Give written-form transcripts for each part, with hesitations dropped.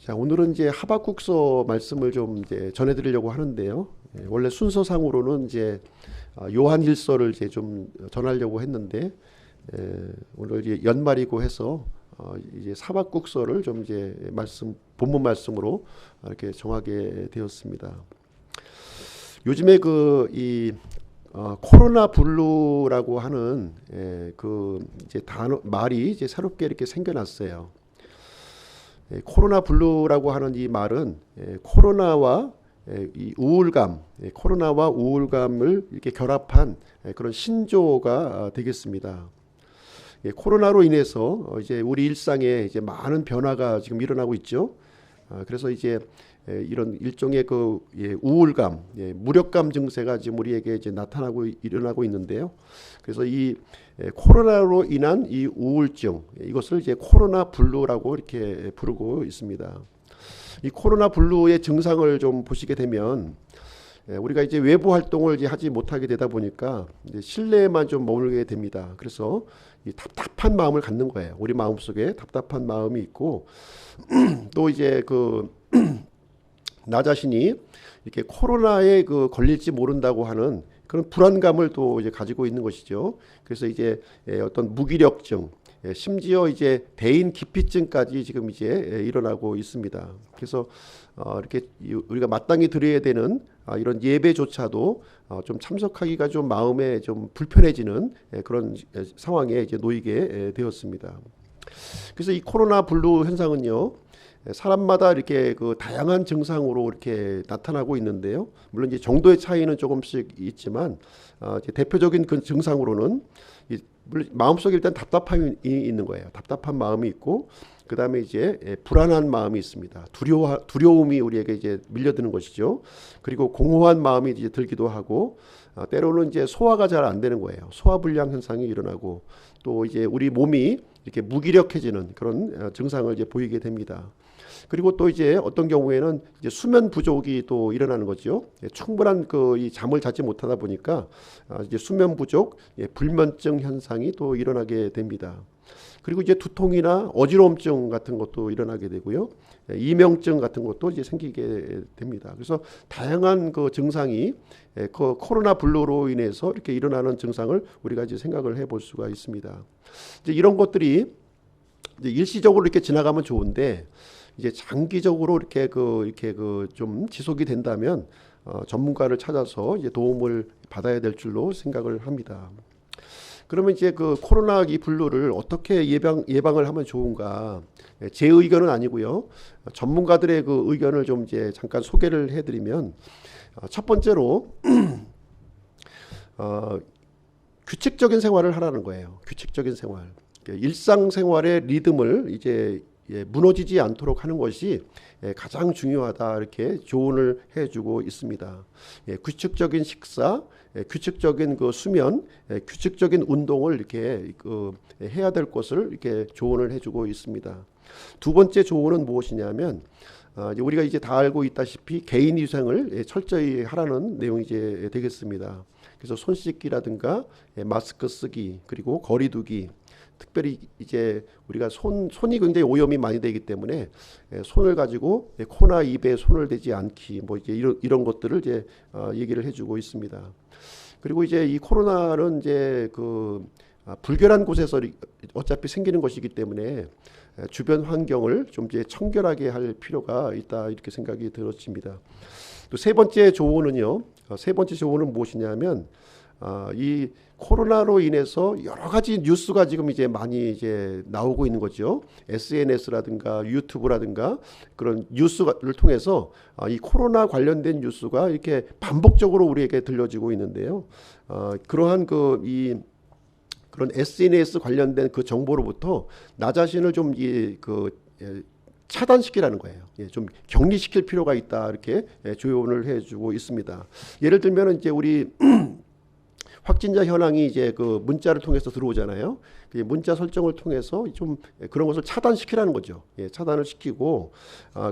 자, 오늘은 이제 하박국서 말씀을 좀 이제 전해드리려고 하는데요. 원래 순서상으로는 이제 요한일서를 이제 좀 전하려고 했는데 오늘 이제 연말이고 해서 이제 하박국서를 좀 이제 본문 말씀으로 이렇게 정하게 되었습니다. 요즘에 이 코로나 블루라고 하는 그 이제 말이 이제 새롭게 이렇게 생겨났어요. 코로나 블루라고 하는 이 말은 코로나와 이 우울감, 코로나와 우울감을 이렇게 결합한 그런 신조어가 되겠습니다. 코로나로 인해서 이제 우리 일상에 이제 많은 변화가 지금 일어나고 있죠. 그래서 이제 이런 일종의 우울감, 무력감 증세가 지금 우리에게 이제 일어나고 있는데요. 그래서 이 코로나로 인한 이 우울증, 이것을 이제 코로나 블루라고 이렇게 부르고 있습니다. 이 코로나 블루의 증상을 좀 보시게 되면 우리가 이제 외부 활동을 이제 하지 못하게 되다 보니까 이제 실내에만 좀 머물게 됩니다. 그래서 이 답답한 마음을 갖는 거예요. 우리 마음속에 답답한 마음이 있고 또 이제 나 자신이 이렇게 코로나에 걸릴지 모른다고 하는 그런 불안감을 또 이제 가지고 있는 것이죠. 그래서 이제 어떤 무기력증, 심지어 이제 대인 기피증까지 지금 이제 일어나고 있습니다. 그래서 이렇게 우리가 마땅히 드려야 되는 이런 예배조차도 좀 참석하기가 좀 마음에 좀 불편해지는 그런 상황에 이제 놓이게 되었습니다. 그래서 이 코로나 블루 현상은요, 사람마다 이렇게 다양한 증상으로 이렇게 나타나고 있는데요. 물론 이제 정도의 차이는 조금씩 있지만 이제 대표적인 그 증상으로는 마음속에 일단 답답함이 있는 거예요. 답답한 마음이 있고 그 다음에 이제 불안한 마음이 있습니다. 두려움이 우리에게 이제 밀려드는 것이죠. 그리고 공허한 마음이 이제 들기도 하고 때로는 이제 소화가 잘 안 되는 거예요. 소화불량 현상이 일어나고 또 이제 우리 몸이 이렇게 무기력해지는 그런 증상을 이제 보이게 됩니다. 그리고 또 이제 어떤 경우에는 이제 수면 부족이 또 일어나는 거죠. 충분한 이 잠을 자지 못하다 보니까 이제 수면 부족, 불면증 현상이 또 일어나게 됩니다. 그리고 이제 두통이나 어지러움증 같은 것도 일어나게 되고요. 이명증 같은 것도 이제 생기게 됩니다. 그래서 다양한 증상이 코로나 블루로 인해서 이렇게 일어나는 증상을 우리가 이제 생각을 해볼 수가 있습니다. 이제 이런 것들이 이제 일시적으로 이렇게 지나가면 좋은데 이제 장기적으로 이렇게 좀 지속이 된다면 전문가를 찾아서 이제 도움을 받아야 될 줄로 생각을 합니다. 그러면 이제 코로나 이 블루를 어떻게 예방을 하면 좋은가? 제 의견은 아니고요. 전문가들의 그 의견을 좀 이제 잠깐 소개를 해드리면 첫 번째로 규칙적인 생활을 하라는 거예요. 규칙적인 생활. 일상생활의 리듬을 이제 무너지지 않도록 하는 것이 가장 중요하다 이렇게 조언을 해주고 있습니다. 규칙적인 식사, 규칙적인 수면, 규칙적인 운동을 이렇게 해야 될 것을 이렇게 조언을 해주고 있습니다. 두 번째 조언은 무엇이냐면 우리가 이제 다 알고 있다시피 개인 위생을 철저히 하라는 내용이 이제 되겠습니다. 그래서 손 씻기라든가 마스크 쓰기 그리고 거리 두기. 특별히 이제 우리가 손이 굉장히 오염이 많이 되기 때문에 손을 가지고 코나 입에 손을 대지 않기 뭐 이제 이런 것들을 이제 얘기를 해주고 있습니다. 그리고 이제 이 코로나는 이제 불결한 곳에서 어차피 생기는 것이기 때문에 주변 환경을 좀 이제 청결하게 할 필요가 있다 이렇게 생각이 들어집니다. 또 세 번째 조언은요. 세 번째 조언은 무엇이냐면 이 코로나로 인해서 여러 가지 뉴스가 지금 이제 많이 이제 나오고 있는 거죠. SNS라든가 유튜브라든가 그런 뉴스를 통해서 이 코로나 관련된 뉴스가 이렇게 반복적으로 우리에게 들려지고 있는데요. 그러한 그런 SNS 관련된 그 정보로부터 나 자신을 좀 차단시키라는 거예요. 좀 격리시킬 필요가 있다 이렇게 조언을 해주고 있습니다. 예를 들면 이제 우리 확진자 현황이 이제 문자를 통해서 들어오잖아요. 문자 설정을 통해서 좀 그런 것을 차단시키라는 거죠. 차단을 시키고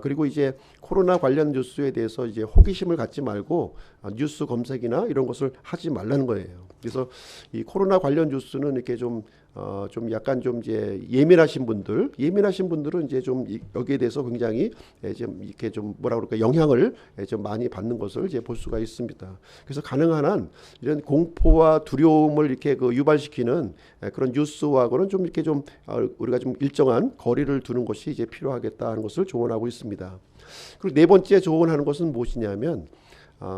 그리고 이제 코로나 관련 뉴스에 대해서 이제 호기심을 갖지 말고 뉴스 검색이나 이런 것을 하지 말라는 거예요. 그래서 이 코로나 관련 뉴스는 이렇게 좀 좀 약간 좀 이제 예민하신 분들은 이제 좀 여기에 대해서 굉장히 좀 이렇게 좀 뭐라 그럴까 영향을 좀 많이 받는 것을 이제 볼 수가 있습니다. 그래서 가능한 한 이런 공포와 두려움을 이렇게 그 유발시키는 그런 뉴스하고는 좀 이렇게 좀 우리가 좀 일정한 거리를 두는 것이 이제 필요하겠다 하는 것을 조언하고 있습니다. 그리고 네 번째 조언하는 것은 무엇이냐면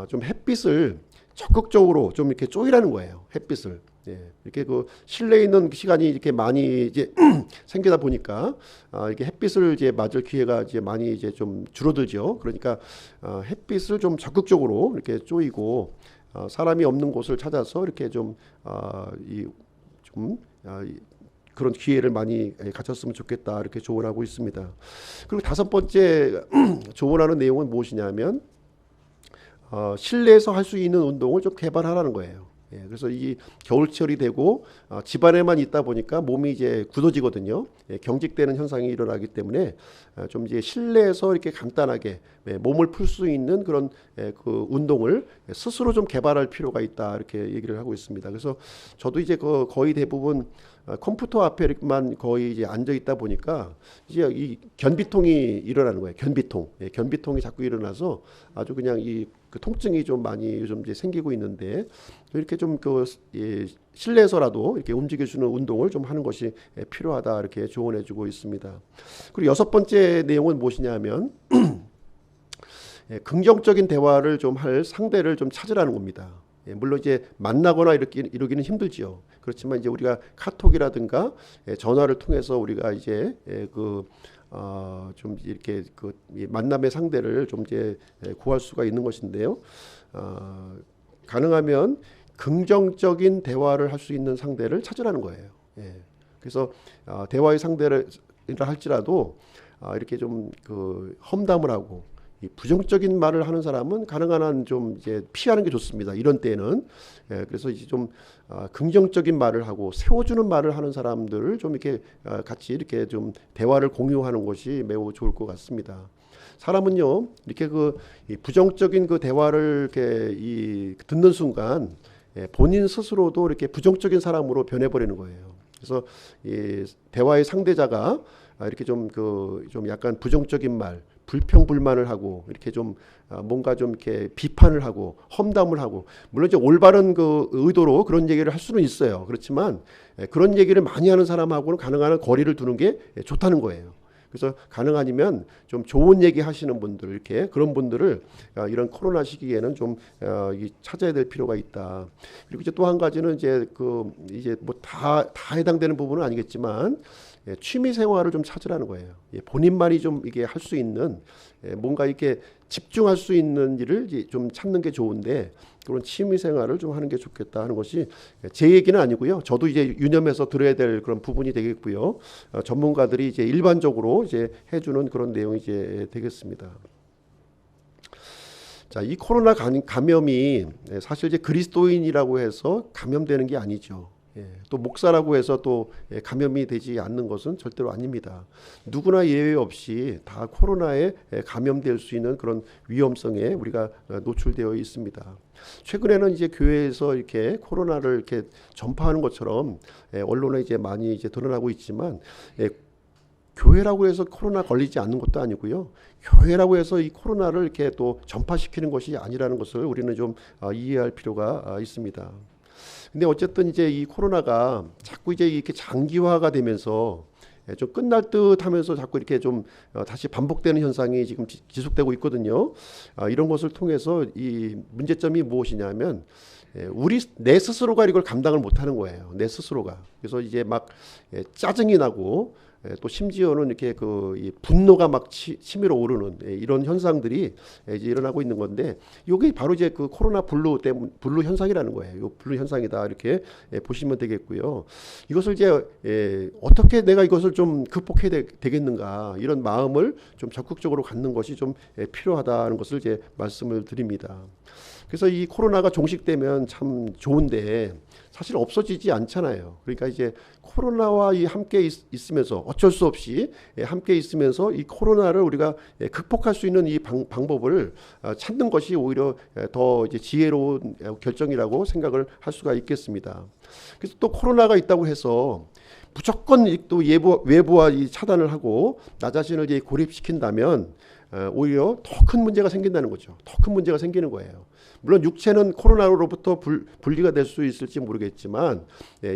좀 햇빛을 적극적으로 좀 이렇게 쪼이라는 거예요. 햇빛을. 예, 이렇게 그 실내에 있는 시간이 이렇게 많이 이제 생기다 보니까 이렇게 햇빛을 이제 맞을 기회가 이제 많이 이제 좀 줄어들죠. 그러니까 햇빛을 좀 적극적으로 이렇게 쪼이고 사람이 없는 곳을 찾아서 이렇게 그런 기회를 많이 가졌으면 좋겠다 이렇게 조언하고 있습니다. 그리고 다섯 번째 조언하는 내용은 무엇이냐면 실내에서 할 수 있는 운동을 좀 개발하라는 거예요. 예, 그래서 이 겨울철이 되고 집 안에만 있다 보니까 몸이 이제 굳어지거든요. 예, 경직되는 현상이 일어나기 때문에 좀 이제 실내에서 이렇게 간단하게 몸을 풀 수 있는 그런 그 운동을 스스로 좀 개발할 필요가 있다 이렇게 얘기를 하고 있습니다. 그래서 저도 이제 거의 대부분 컴퓨터 앞에만 거의 이제 앉아 있다 보니까 이제 이 변비통이 일어나는 거예요. 변비통, 변비통이 자꾸 일어나서 아주 그냥 그 통증이 좀 많이 요즘 이제 생기고 있는데 이렇게 좀 실내에서라도 이렇게 움직여주는 운동을 좀 하는 것이 필요하다 이렇게 조언해주고 있습니다. 그리고 여섯 번째 내용은 무엇이냐면 긍정적인 대화를 좀 할 상대를 좀 찾으라는 겁니다. 물론 이제 만나거나 이러기는 힘들지요. 그렇지만 이제 우리가 카톡이라든가 전화를 통해서 우리가 이제 좀 이렇게 그 만남의 상대를 좀 이제 구할 수가 있는 것인데요. 가능하면 긍정적인 대화를 할 수 있는 상대를 찾으라는 거예요. 그래서 대화의 상대를 할지라도 이렇게 좀 그 험담을 하고 이 부정적인 말을 하는 사람은 가능한 한 좀 이제 피하는 게 좋습니다. 이런 때는. 그래서 이제 좀 긍정적인 말을 하고 세워주는 말을 하는 사람들을 좀 이렇게 같이 이렇게 좀 대화를 공유하는 것이 매우 좋을 것 같습니다. 사람은요 이렇게 이 부정적인 그 대화를 이렇게 듣는 순간 본인 스스로도 이렇게 부정적인 사람으로 변해버리는 거예요. 그래서 이 대화의 상대자가 이렇게 좀 약간 부정적인 말, 불평불만을 하고 이렇게 좀 뭔가 좀 이렇게 비판을 하고 험담을 하고 물론 이제 올바른 그 의도로 그런 얘기를 할 수는 있어요. 그렇지만 그런 얘기를 많이 하는 사람하고는 가능한 거리를 두는 게 좋다는 거예요. 그래서 가능하면 좀 좋은 얘기 하시는 분들 이렇게 그런 분들을 이런 코로나 시기에는 좀 찾아야 될 필요가 있다. 그리고 이제 또 한 가지는 이제 뭐 다 해당되는 부분은 아니겠지만 취미 생활을 좀 찾으라는 거예요. 본인만이 좀 이게 할 수 있는 뭔가 이렇게 집중할 수 있는 일을 좀 찾는 게 좋은데 그런 취미 생활을 좀 하는 게 좋겠다 하는 것이 제 얘기는 아니고요. 저도 이제 유념해서 들어야 될 그런 부분이 되겠고요. 전문가들이 이제 일반적으로 이제 해주는 그런 내용이 이제 되겠습니다. 자, 이 코로나 감염이 사실 이제 그리스도인이라고 해서 감염되는 게 아니죠. 또 목사라고 해서 또 감염이 되지 않는 것은 절대로 아닙니다. 누구나 예외 없이 다 코로나에 감염될 수 있는 그런 위험성에 우리가 노출되어 있습니다. 최근에는 이제 교회에서 이렇게 코로나를 이렇게 전파하는 것처럼 언론에 이제 많이 이제 드러나고 있지만 교회라고 해서 코로나 걸리지 않는 것도 아니고요. 교회라고 해서 이 코로나를 이렇게 또 전파시키는 것이 아니라는 것을 우리는 좀 이해할 필요가 있습니다. 근데 어쨌든 이제 이 코로나가 자꾸 이제 이렇게 장기화가 되면서 좀 끝날 듯 하면서 자꾸 이렇게 좀 다시 반복되는 현상이 지금 지속되고 있거든요. 이런 것을 통해서 이 문제점이 무엇이냐면 내 스스로가 이걸 감당을 못하는 거예요. 내 스스로가. 그래서 이제 막 짜증이 나고 또 심지어는 이렇게 이 분노가 막 치밀어 오르는 이런 현상들이 이제 일어나고 있는 건데 이게 바로 이제 그 코로나 블루 현상이라는 거예요. 이 블루 현상이다 이렇게 보시면 되겠고요. 이것을 이제 어떻게 내가 이것을 좀 극복해야 되겠는가 이런 마음을 좀 적극적으로 갖는 것이 좀 필요하다는 것을 이제 말씀을 드립니다. 그래서 이 코로나가 종식되면 참 좋은데 사실 없어지지 않잖아요. 그러니까 이제 코로나와 함께 있으면서 어쩔 수 없이 함께 있으면서 이 코로나를 우리가 극복할 수 있는 이 방법을 찾는 것이 오히려 더 이제 지혜로운 결정이라고 생각을 할 수가 있겠습니다. 그래서 또 코로나가 있다고 해서 무조건 또 외부와 이 차단을 하고 나 자신을 이제 고립시킨다면 오히려 더 큰 문제가 생긴다는 거죠. 더 큰 문제가 생기는 거예요. 물론 육체는 코로나로부터 분리가 될 수 있을지 모르겠지만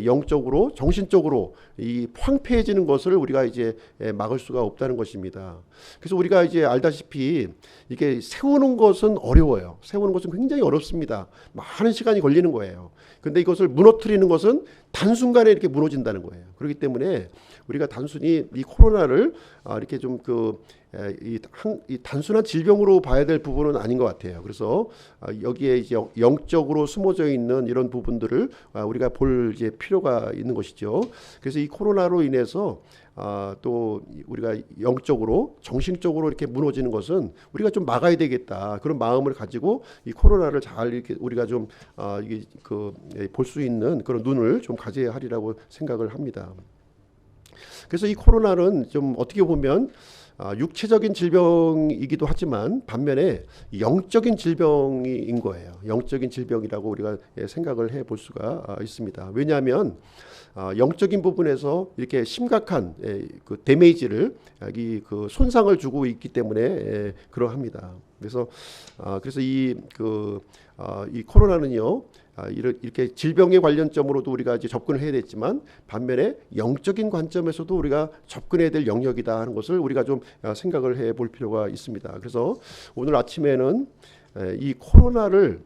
영적으로 정신적으로 이 황폐해지는 것을 우리가 이제 막을 수가 없다는 것입니다. 그래서 우리가 이제 알다시피 이게 세우는 것은 어려워요. 세우는 것은 굉장히 어렵습니다. 많은 시간이 걸리는 거예요. 근데 이것을 무너뜨리는 것은 단순간에 이렇게 무너진다는 거예요. 그렇기 때문에 우리가 단순히 이 코로나를 이렇게 좀 이 단순한 질병으로 봐야 될 부분은 아닌 것 같아요. 그래서 여기에 이제 영적으로 숨어져 있는 이런 부분들을 우리가 볼 이제 필요가 있는 것이죠. 그래서 이 코로나로 인해서 또 우리가 영적으로 정신적으로 이렇게 무너지는 것은 우리가 좀 막아야 되겠다, 그런 마음을 가지고 이 코로나를 잘 이렇게 우리가 좀 이게 볼 수 있는 그런 눈을 좀 가져야 하리라고 생각을 합니다. 그래서 이 코로나는 좀 어떻게 보면 육체적인 질병이기도 하지만 반면에 영적인 질병인 거예요. 영적인 질병이라고 우리가 생각을 해볼 수가 있습니다. 왜냐하면 영적인 부분에서 이렇게 심각한 그 데미지를 그 손상을 주고 있기 때문에 그러합니다. 그래서 이 코로나는요. 이렇게 질병의 관련점으로도 우리가 이제 접근을 해야 됐지만 반면에 영적인 관점에서도 우리가 접근해야 될 영역이다 하는 것을 우리가 좀 생각을 해볼 필요가 있습니다. 그래서 오늘 아침에는 이 코로나를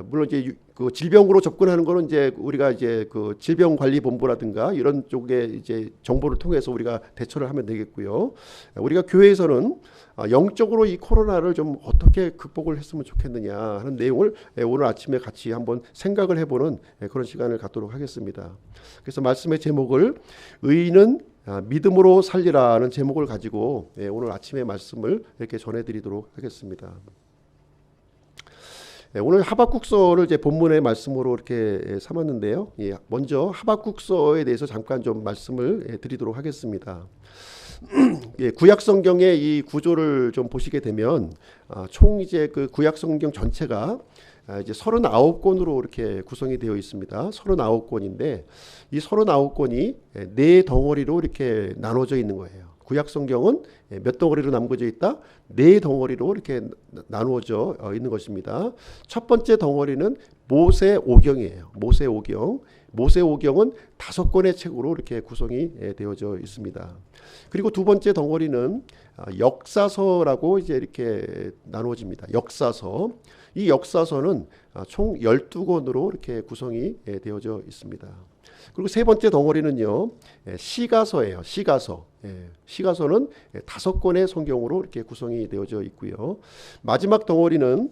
물론 이제 그 질병으로 접근하는 거는 이제 우리가 이제 그 질병관리본부라든가 이런 쪽에 이제 정보를 통해서 우리가 대처를 하면 되겠고요. 우리가 교회에서는 영적으로 이 코로나를 좀 어떻게 극복을 했으면 좋겠느냐 하는 내용을 오늘 아침에 같이 한번 생각을 해보는 그런 시간을 갖도록 하겠습니다. 그래서 말씀의 제목을 의인은 믿음으로 살리라는 제목을 가지고 오늘 아침의 말씀을 이렇게 전해드리도록 하겠습니다. 오늘 하박국서를 이제 본문의 말씀으로 이렇게 삼았는데요. 먼저 하박국서에 대해서 잠깐 좀 말씀을 드리도록 하겠습니다. 구약 성경의 이 구조를 좀 보시게 되면 총 이제 그 구약 성경 전체가 이제 39권으로 이렇게 구성이 되어 있습니다. 39권인데 이 39권이 네 덩어리로 이렇게 나눠져 있는 거예요. 구약 성경은 몇 덩어리로 나눠져 있다? 네 덩어리로 이렇게 나누어져 있는 것입니다. 첫 번째 덩어리는 모세오경이에요. 모세오경. 모세오경은 5권의 책으로 이렇게 구성이 되어져 있습니다. 그리고 두 번째 덩어리는 역사서라고 이제 이렇게 나누어집니다. 역사서. 이 역사서는 총 12권으로 이렇게 구성이 되어져 있습니다. 그리고 세 번째 덩어리는요, 시가서예요. 시가서. 시가서는 5권의 성경으로 이렇게 구성이 되어져 있고요. 마지막 덩어리는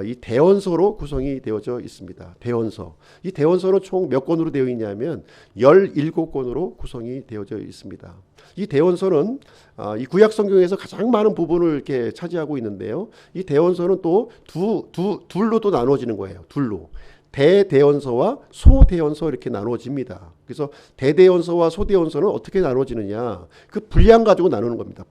이 대언서로 구성이 되어져 있습니다. 대언서. 이 대언서는 총 몇 권으로 되어 있냐면 17권으로 구성이 되어져 있습니다. 이 대언서는 이 구약 성경에서 가장 많은 부분을 이렇게 차지하고 있는데요. 이 대언서는 또 둘로 또 나눠지는 거예요. 둘로. 대대언서와 소대언서 이렇게 나눠집니다. 그래서 대대언서와 소대언서는 어떻게 나눠지느냐? 그 분량 가지고 나누는 겁니다.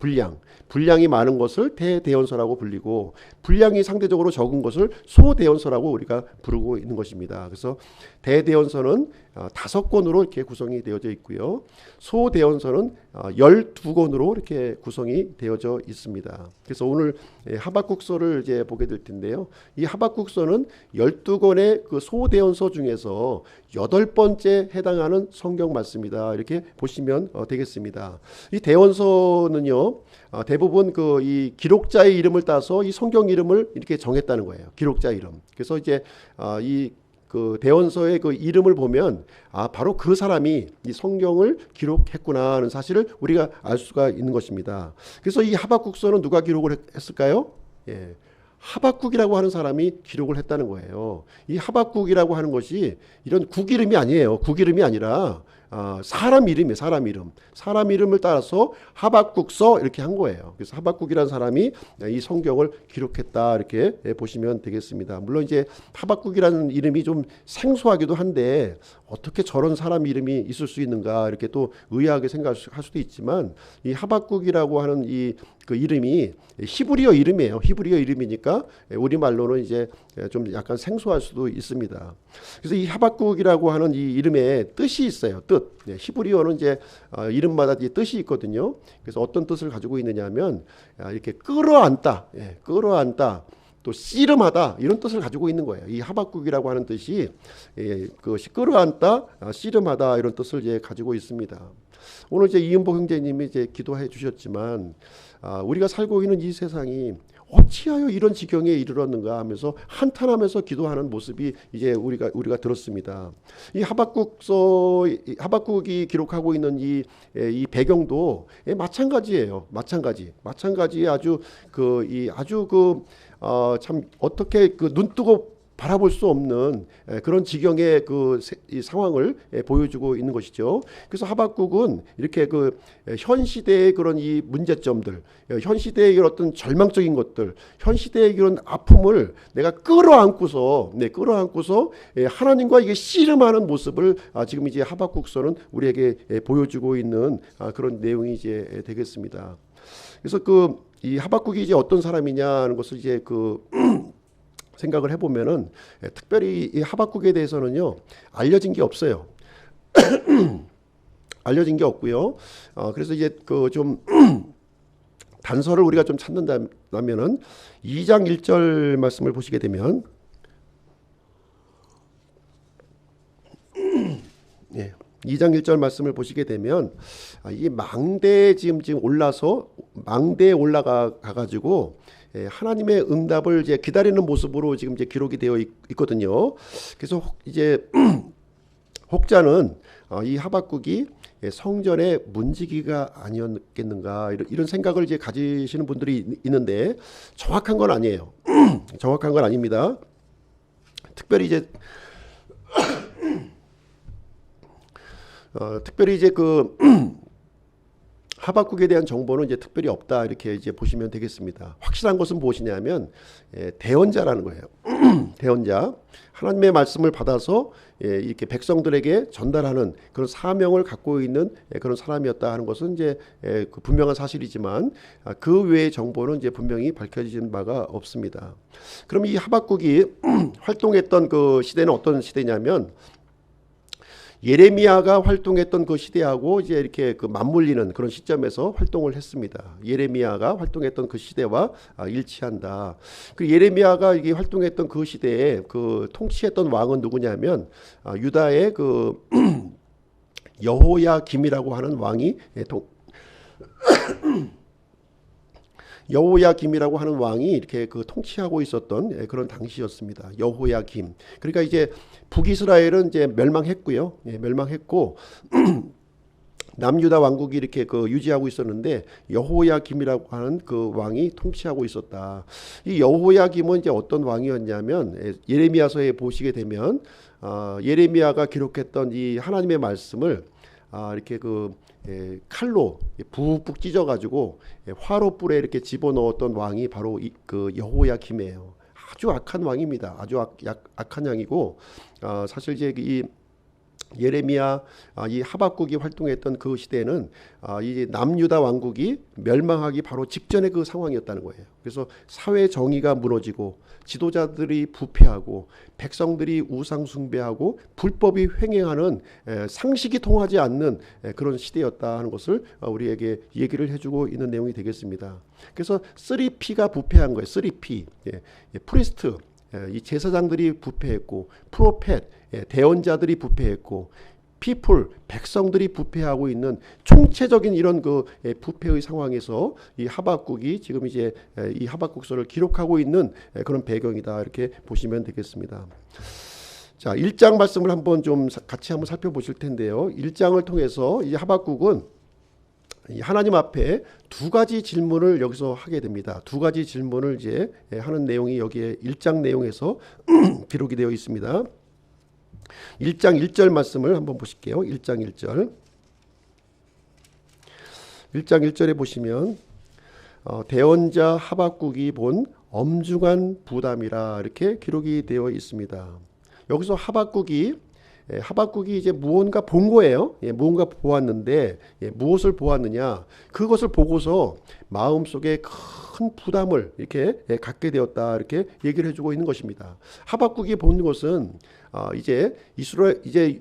분량이 많은 것을 대대언서라고 불리고 분량이 상대적으로 적은 것을 소대언서라고 우리가 부르고 있는 것입니다. 그래서 대대언서는 5권으로 이렇게 구성이 되어져 있고요. 소대언서는 12권으로 이렇게 구성이 되어져 있습니다. 그래서 오늘 하박국서를 이제 보게 될 텐데요. 이 하박국서는 12권의 그 소대언서 중에서 8번째 해당하는 성경 말씀이다. 이렇게 보시면 되겠습니다. 이 대언서는요, 대부분 이 기록자의 이름을 따서 이 성경 이름을 이렇게 정했다는 거예요. 기록자 이름. 그래서 이제 그 대언서의 그 이름을 보면 바로 그 사람이 이 성경을 기록했구나 하는 사실을 우리가 알 수가 있는 것입니다. 그래서 이 하박국서는 누가 기록을 했을까요? 하박국이라고 하는 사람이 기록을 했다는 거예요. 이 하박국이라고 하는 것이 이런 국 이름이 아니에요. 국 이름이 아니라 사람 이름이에요. 사람 이름. 사람 이름을 따라서 하박국서 이렇게 한 거예요. 그래서 하박국이라는 사람이 이 성경을 기록했다 이렇게 보시면 되겠습니다. 물론 이제 하박국이라는 이름이 좀 생소하기도 한데 어떻게 저런 사람 이름이 있을 수 있는가 이렇게 또 의아하게 생각할 수도 있지만 이 하박국이라고 하는 그 이름이 히브리어 이름이에요. 히브리어 이름이니까 우리말로는 이제 좀 약간 생소할 수도 있습니다. 그래서 이 하박국이라고 하는 이 이름에 뜻이 있어요. 뜻. 뜻, 히브리어는 이제 이름마다 이제 뜻이 있거든요. 그래서 어떤 뜻을 가지고 있느냐면 이렇게 끌어안다, 끌어안다, 또 씨름하다 이런 뜻을 가지고 있는 거예요. 이 하박국이라고 하는 뜻이 그것이 끌어안다, 씨름하다 이런 뜻을 이제 가지고 있습니다. 오늘 이제 이은복 형제님이 이제 기도해 주셨지만 우리가 살고 있는 이 세상이 어찌하여 이런 지경에 이르렀는가 하면서 한탄하면서 기도하는 모습이 이제 우리가 들었습니다. 이 하박국이 기록하고 있는 이 배경도 마찬가지예요. 마찬가지의 참 어떻게 그 눈뜨고 바라볼 수 없는 그런 지경의 이 상황을 보여주고 있는 것이죠. 그래서 하박국은 이렇게 현 시대의 그런 이 문제점들, 현 시대의 어떤 절망적인 것들, 현 시대의 그런 아픔을 내가 끌어안고서 하나님과 이게 씨름하는 모습을 지금 이제 하박국서는 우리에게 보여주고 있는 그런 내용이 이제 되겠습니다. 그래서 이 하박국이 이제 어떤 사람이냐 하는 것을 이제 생각을 해보면은 특별히 이 하박국에 대해서는요 알려진 게 없어요. 알려진 게 없고요. 그래서 이제 좀 단서를 우리가 좀 찾는다면은 2장 1절 말씀을 보시게 되면 2장 1절 말씀을 보시게 되면 이 망대에 지금 올라서 망대에 올라가 가지고 하나님의 응답을 이제 기다리는 모습으로 지금 이제 기록이 되어 있거든요. 그래서 이제 혹자는 이 하박국이 성전의 문지기가 아니었겠는가 이런 생각을 이제 가지시는 분들이 있는데 정확한 건 아니에요. 정확한 건 아닙니다. 특별히 이제 하박국에 대한 정보는 이제 특별히 없다 이렇게 이제 보시면 되겠습니다. 확실한 것은 무엇이냐면 대언자라는 거예요. 대언자, 하나님의 말씀을 받아서 이렇게 백성들에게 전달하는 그런 사명을 갖고 있는 그런 사람이었다 하는 것은 이제 분명한 사실이지만 그 외의 정보는 이제 분명히 밝혀진 바가 없습니다. 그럼 이 하박국이 활동했던 그 시대는 어떤 시대냐면 예레미야가 활동했던 그 시대하고 이제 이렇게 맞물리는 그런 시점에서 활동을 했습니다. 예레미야가 활동했던 그 시대와 일치한다. 그 예레미야가 이게 활동했던 그 시대에 통치했던 왕은 누구냐면 유다의 여호야김이라고 하는 왕이 여호야김이라고 하는 왕이 이렇게 통치하고 있었던 그런 당시였습니다. 여호야김. 그러니까 이제 북이스라엘은 이제 멸망했고요. 멸망했고 남유다 왕국이 이렇게 유지하고 있었는데 여호야김이라고 하는 그 왕이 통치하고 있었다. 이 여호야김은 이제 어떤 왕이었냐면 예레미야서에 보시게 되면 예레미야가 기록했던 이 하나님의 말씀을 이렇게 칼로 푹푹 찢어가지고 화로불에 이렇게 집어넣었던 왕이 바로 여호야김이에요. 아주 악한 왕입니다. 아주 악한 왕이고 사실 이제 이 예레미야 이 하박국이 활동했던 그 시대는 이 남유다 왕국이 멸망하기 바로 직전의 그 상황이었다는 거예요. 그래서 사회 정의가 무너지고 지도자들이 부패하고 백성들이 우상 숭배하고 불법이 횡행하는 상식이 통하지 않는 그런 시대였다 하는 것을 우리에게 얘기를 해주고 있는 내용이 되겠습니다. 그래서 3P가 부패한 거예요. 3P 프리스트 이 제사장들이 부패했고 프로펫 대언자들이 부패했고 people 백성들이 부패하고 있는 총체적인 이런 부패의 상황에서 이 하박국이 지금 이제 이 하박국서를 기록하고 있는 그런 배경이다 이렇게 보시면 되겠습니다. 자, 1장 말씀을 한번 좀 같이 한번 살펴보실 텐데요. 1장을 통해서 이 하박국은 하나님 앞에 두 가지 질문을 여기서 하게 됩니다. 두 가지 질문을 이제 하는 내용이 여기에 1장 내용에서 기록이 되어 있습니다. 1장 1절 말씀을 한번 보실게요. 1장 1절. 1장 1절에 보시면 대언자 하박국이 본 엄중한 부담이라 이렇게 기록이 되어 있습니다. 여기서 하박국이 이제 무언가 본 거예요. 무언가 보았는데 무엇을 보았느냐? 그것을 보고서 마음속에 큰 부담을 이렇게 갖게 되었다 이렇게 얘기를 해주고 있는 것입니다. 하박국이 본 것은 이제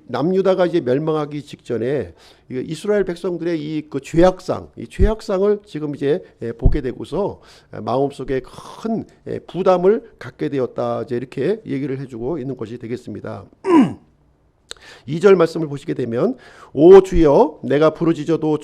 남유다가 이제 멸망하기 직전에 이스라엘 백성들의 이 그 죄악상을 지금 이제 보게 되고서 마음속에 큰 부담을 갖게 되었다. 이제 이렇게 얘기를 해주고 있는 것이 되겠습니다. 2절 말씀을 보시게 되면 오 주여 내가 부르짖어도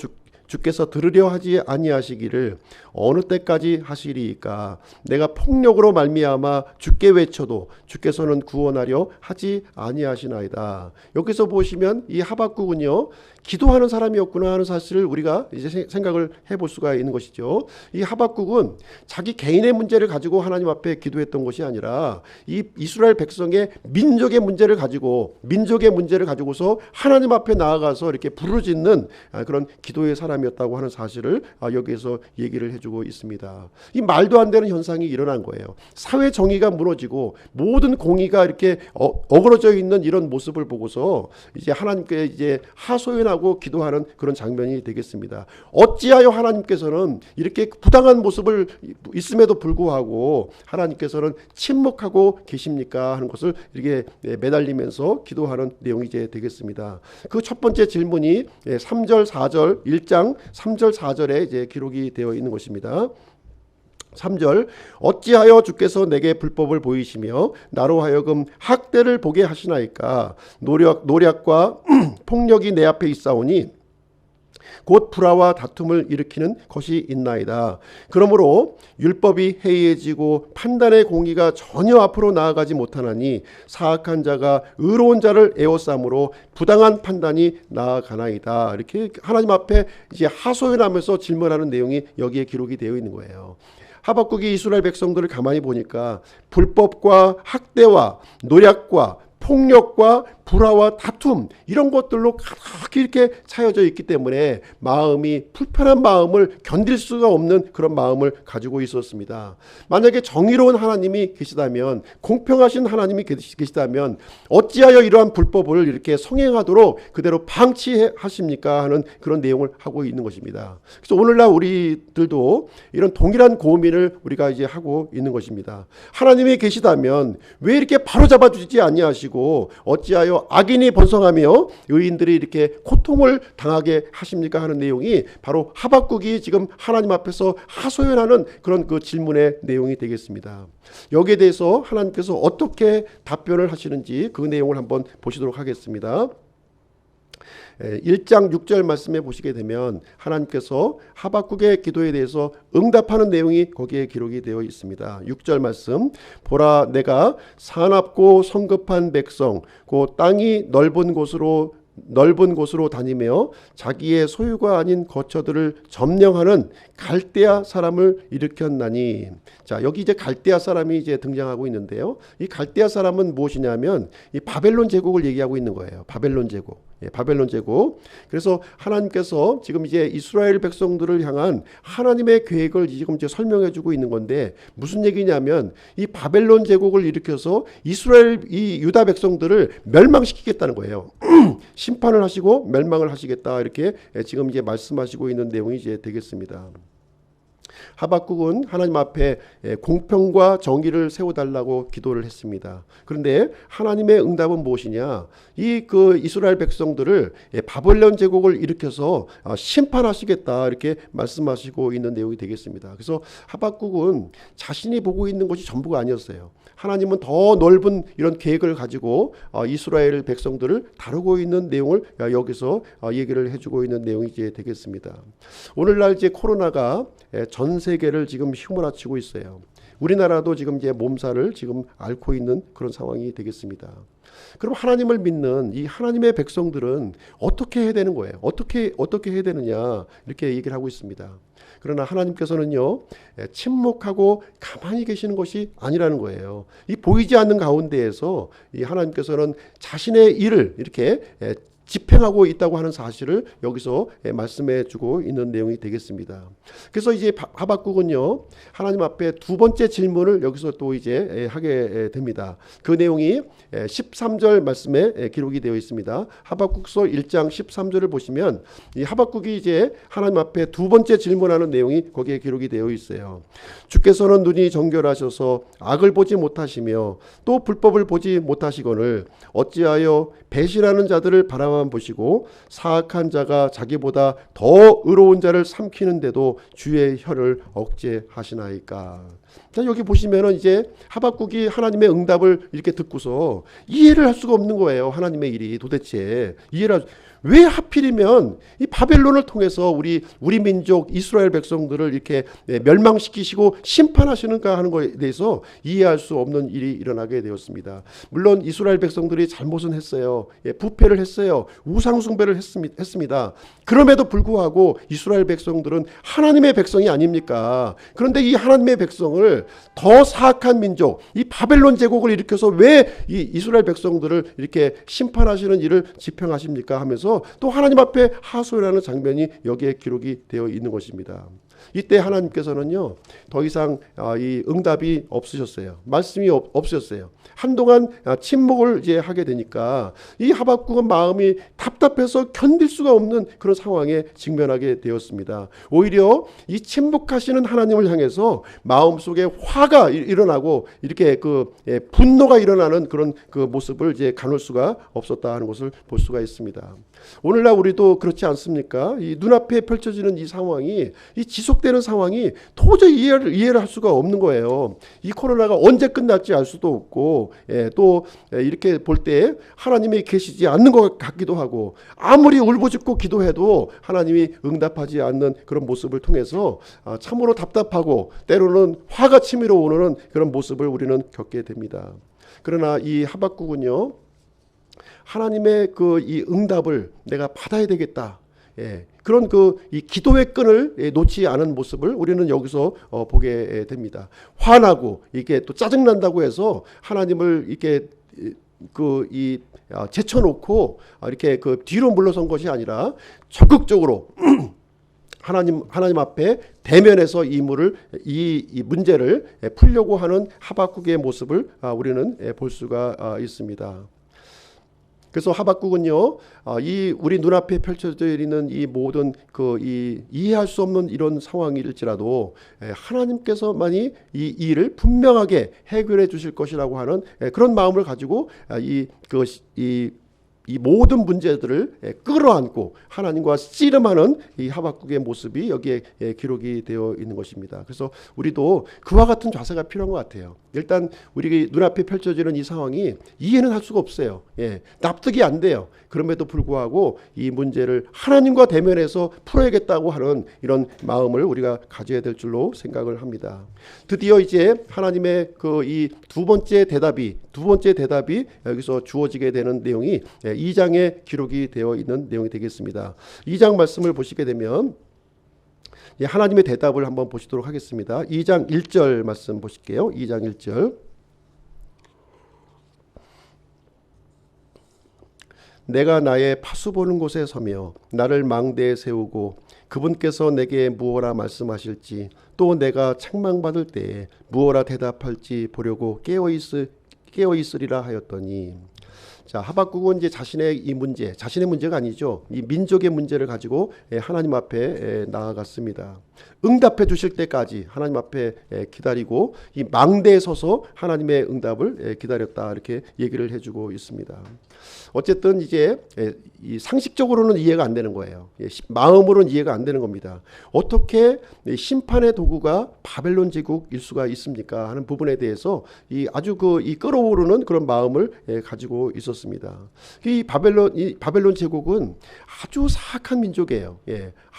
주께서 들으려 하지 아니하시기를 어느 때까지 하시리이까 내가 폭력으로 말미암아 주께 외쳐도 주께서는 구원하려 하지 아니하시나이다. 여기서 보시면 이 하박국은요 기도하는 사람이었구나 하는 사실을 우리가 이제 생각을 해볼 수가 있는 것이죠. 이 하박국은 자기 개인의 문제를 가지고 하나님 앞에 기도했던 것이 아니라 이 이스라엘 백성의 민족의 문제를 가지고서 하나님 앞에 나아가서 이렇게 부르짖는 그런 기도의 사람이었다고 하는 사실을 여기에서 얘기를 해주고 있습니다. 이 말도 안 되는 현상이 일어난 거예요. 사회 정의가 무너지고 모든 공의가 이렇게 어그러져 있는 이런 모습을 보고서 이제 하나님께 이제 하소연하고 기도하는 그런 장면이 되겠습니다. 어찌하여 하나님께서는 이렇게 부당한 모습을 있음에도 불구하고 하나님께서는 침묵하고 계십니까 하는 것을 이렇게 매달리면서 기도하는 내용이 이제 되겠습니다. 그 첫 번째 질문이 3절 4절 1장 3절 4절에 이제 기록이 되어 있는 것입니다. 3절 어찌하여 주께서 내게 불법을 보이시며 나로 하여금 학대를 보게 하시나이까 노략과 폭력이 내 앞에 있사오니 곧 불화와 다툼을 일으키는 것이 있나이다. 그러므로 율법이 해이해지고 판단의 공의가 전혀 앞으로 나아가지 못하나니 사악한 자가 의로운 자를 에워싸므로 부당한 판단이 나아가나이다. 이렇게 하나님 앞에 이제 하소연하면서 질문하는 내용이 여기에 기록이 되어 있는 거예요. 하박국이 이스라엘 백성들을 가만히 보니까 불법과 학대와 노략과 폭력과 불화와 다툼 이런 것들로 가득히 이렇게 차여져 있기 때문에 불편한 마음을 견딜 수가 없는 그런 마음을 가지고 있었습니다. 만약에 정의로운 하나님이 계시다면, 공평하신 하나님이 계시다면 어찌하여 이러한 불법을 이렇게 성행하도록 그대로 방치하십니까 하는 그런 내용을 하고 있는 것입니다. 그래서 오늘날 우리들도 이런 동일한 고민을 우리가 이제 하고 있는 것입니다. 하나님이 계시다면 왜 이렇게 바로잡아 주지 아니하시고 어찌하여 악인이 번성하며 의인들이 이렇게 고통을 당하게 하십니까 하는 내용이 바로 하박국이 지금 하나님 앞에서 하소연하는 그런 그 질문의 내용이 되겠습니다. 여기에 대해서 하나님께서 어떻게 답변을 하시는지 그 내용을 한번 보시도록 하겠습니다. 1장 6절 말씀에 보시게 되면 하나님께서 하박국의 기도에 대해서 응답하는 내용이 거기에 기록이 되어 있습니다. 6절 말씀 보라 내가 사납고 성급한 백성 곧 땅이 넓은 곳으로 다니며 자기의 소유가 아닌 거처들을 점령하는 갈대아 사람을 일으켰나니. 자, 여기 이제 갈대아 사람이 이제 등장하고 있는데요. 이 갈대아 사람은 무엇이냐면 이 바벨론 제국을 얘기하고 있는 거예요. 바벨론 제국. 바벨론 제국. 그래서 하나님께서 지금 이제 이스라엘 백성들을 향한 하나님의 계획을 지금 이제 설명해 주고 있는 건데 무슨 얘기냐면 이 바벨론 제국을 일으켜서 이 유다 백성들을 멸망시키겠다는 거예요. 심판을 하시고 멸망을 하시겠다 이렇게 지금 이제 말씀하시고 있는 내용이 이제 되겠습니다. 하박국은 하나님 앞에 공평과 정의를 세워달라고 기도를 했습니다. 그런데 하나님의 응답은 무엇이냐? 그 이스라엘 백성들을 바벨론 제국을 일으켜서 심판하시겠다 이렇게 말씀하시고 있는 내용이 되겠습니다. 그래서 하박국은 자신이 보고 있는 것이 전부가 아니었어요. 하나님은 더 넓은 이런 계획을 가지고 이스라엘 백성들을 다루고 있는 내용을 여기서 얘기를 해주고 있는 내용이 이제 되겠습니다. 오늘날 이제 코로나가 전 세계를 지금 휘몰아치고 있어요. 우리나라도 지금 이제 몸살을 지금 앓고 있는 그런 상황이 되겠습니다. 그럼 하나님을 믿는 이 하나님의 백성들은 어떻게 해야 되는 거예요? 어떻게 해야 되느냐 이렇게 얘기를 하고 있습니다. 그러나 하나님께서는요 침묵하고 가만히 계시는 것이 아니라는 거예요. 이 보이지 않는 가운데에서 이 하나님께서는 자신의 일을 이렇게 집행하고 있다고 하는 사실을 여기서 말씀해 주고 있는 내용이 되겠습니다. 그래서 이제 하박국은요, 하나님 앞에 두 번째 질문을 여기서 또 이제 하게 됩니다. 그 내용이 13절 말씀에 기록이 되어 있습니다. 하박국서 1장 13절을 보시면 이 하박국이 이제 하나님 앞에 두 번째 질문하는 내용이 거기에 기록이 되어 있어요. 주께서는 눈이 정결하셔서 악을 보지 못하시며 또 불법을 보지 못하시거늘 어찌하여 배신하는 자들을 바라만 보시고 사악한 자가 자기보다 더 의로운 자를 삼키는데도 주의 혀를 억제하시나이까. 자, 여기 보시면은 이제 하박국이 하나님의 응답을 이렇게 듣고서 이해를 할 수가 없는 거예요. 하나님의 일이 도대체 왜 하필이면 이 바벨론을 통해서 우리 민족 이스라엘 백성들을 이렇게 멸망시키시고 심판하시는가 하는 것에 대해서 이해할 수 없는 일이 일어나게 되었습니다. 물론 이스라엘 백성들이 잘못은 했어요. 부패를 했어요. 우상 숭배를 했습니다. 그럼에도 불구하고 이스라엘 백성들은 하나님의 백성이 아닙니까? 그런데 이 하나님의 백성을 더 사악한 민족, 이 바벨론 제국을 일으켜서 왜 이 이스라엘 백성들을 이렇게 심판하시는 일을 집행하십니까? 하면서 또 하나님 앞에 하소연하는 장면이 여기에 기록이 되어 있는 것입니다. 이때 하나님께서는요, 더 이상 이 응답이 없으셨어요. 말씀이 없으셨어요. 한동안 침묵을 이제 하게 되니까 이 하박국은 마음이 답답해서 견딜 수가 없는 그런 상황에 직면하게 되었습니다. 오히려 이 침묵하시는 하나님을 향해서 마음속에 화가 일어나고 이렇게 분노가 일어나는 그런 그 모습을 이제 가눌 수가 없었다 하는 것을 볼 수가 있습니다. 오늘날 우리도 그렇지 않습니까? 이 눈앞에 펼쳐지는 이 상황이, 이 지속되는 상황이 도저히 이해를 할 수가 없는 거예요. 이 코로나가 언제 끝날지 알 수도 없고, 또 이렇게 볼 때 하나님이 계시지 않는 것 같기도 하고, 아무리 울부짖고 기도해도 하나님이 응답하지 않는 그런 모습을 통해서 참으로 답답하고 때로는 화가 치밀어 오르는 그런 모습을 우리는 겪게 됩니다. 그러나 이 하박국은요, 하나님의 이 응답을 내가 받아야 되겠다. 그런 이 기도의 끈을 놓지 않은 모습을 우리는 여기서 보게 됩니다. 화나고 이게 또 짜증난다고 해서 하나님을 이렇게 제쳐놓고 이렇게 뒤로 물러선 것이 아니라 적극적으로 하나님 앞에 대면해서 이 문제를 풀려고 하는 하박국의 모습을 우리는 볼 수가 있습니다. 그래서 하박국은요, 우리 눈앞에 펼쳐져 있는 이 모든 이해할 수 없는 이런 상황일지라도 하나님께서만이 이 일을 분명하게 해결해 주실 것이라고 하는 그런 마음을 가지고 이 모든 문제들을 끌어안고 하나님과 씨름하는 이 하박국의 모습이 여기에 기록이 되어 있는 것입니다. 그래서 우리도 그와 같은 자세가 필요한 것 같아요. 일단 우리 눈앞에 펼쳐지는 이 상황이 이해는 할 수가 없어요. 납득이 안 돼요. 그럼에도 불구하고 이 문제를 하나님과 대면해서 풀어야겠다고 하는 이런 마음을 우리가 가져야 될 줄로 생각을 합니다. 드디어 이제 하나님의 이 두 번째 대답이 여기서 주어지게 되는 내용이 2장에 기록이 되어 있는 내용이 되겠습니다. 2장 말씀을 보시게 되면 하나님의 대답을 한번 보시도록 하겠습니다. 2장 1절 말씀 보실게요. 2장 1절. 내가 나의 파수 보는 곳에 서며 나를 망대에 세우고 그분께서 내게 무엇라 말씀하실지 또 내가 책망받을 때에 무엇라 대답할지 보려고 깨어 있으리라 하였더니. 자, 하박국은 이제 자신의 문제가 아니죠. 이 민족의 문제를 가지고 하나님 앞에 나아갔습니다. 응답해 주실 때까지 하나님 앞에 기다리고 이 망대에 서서 하나님의 응답을 기다렸다, 이렇게 얘기를 해주고 있습니다. 어쨌든 이제 이 상식적으로는 이해가 안 되는 거예요. 마음으로는 이해가 안 되는 겁니다. 어떻게 심판의 도구가 바벨론 제국일 수가 있습니까? 하는 부분에 대해서 아주 이 끓어오르는 그런 마음을 가지고 있었습니다. 이 바벨론 제국은 아주 사악한 민족이에요.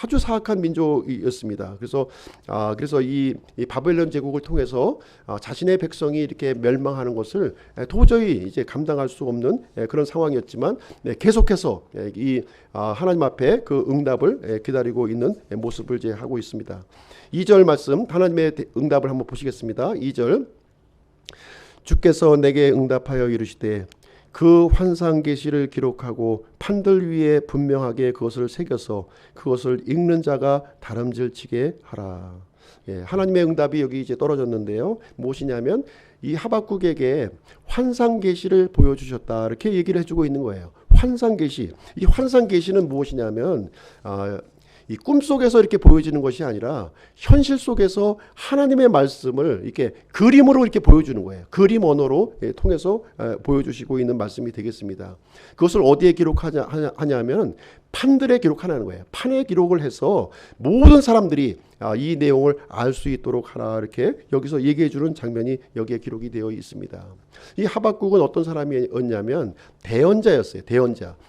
아주 사악한 민족이었습니다. 그래서 이 바벨론 제국을 통해서 자신의 백성이 이렇게 멸망하는 것을 도저히 이제 감당할 수 없는 그런 상황이었지만 계속해서 이 하나님 앞에 그 응답을 기다리고 있는 모습을 이제 하고 있습니다. 2절 말씀, 하나님의 응답을 한번 보시겠습니다. 2절. 주께서 내게 응답하여 이르시되 그 환상 계시를 기록하고 판들 위에 분명하게 그것을 새겨서 그것을 읽는 자가 다름질치게 하라. 예, 하나님의 응답이 여기 이제 떨어졌는데요. 무엇이냐면 이 하박국에게 환상 계시를 보여주셨다, 이렇게 얘기를 해주고 있는 거예요. 환상 계시. 이 환상 계시는 무엇이냐면 이 꿈속에서 이렇게 보여지는 것이 아니라 현실 속에서 하나님의 말씀을 이렇게 그림으로 이렇게 보여주는 거예요. 그림 언어로 통해서 보여주시고 있는 말씀이 되겠습니다. 그것을 어디에 기록하냐면 판들에 기록하는 거예요. 판에 기록을 해서 모든 사람들이 이 내용을 알 수 있도록 하라, 이렇게 여기서 얘기해 주는 장면이 여기에 기록이 되어 있습니다. 이 하박국은 어떤 사람이었냐면 대언자였어요.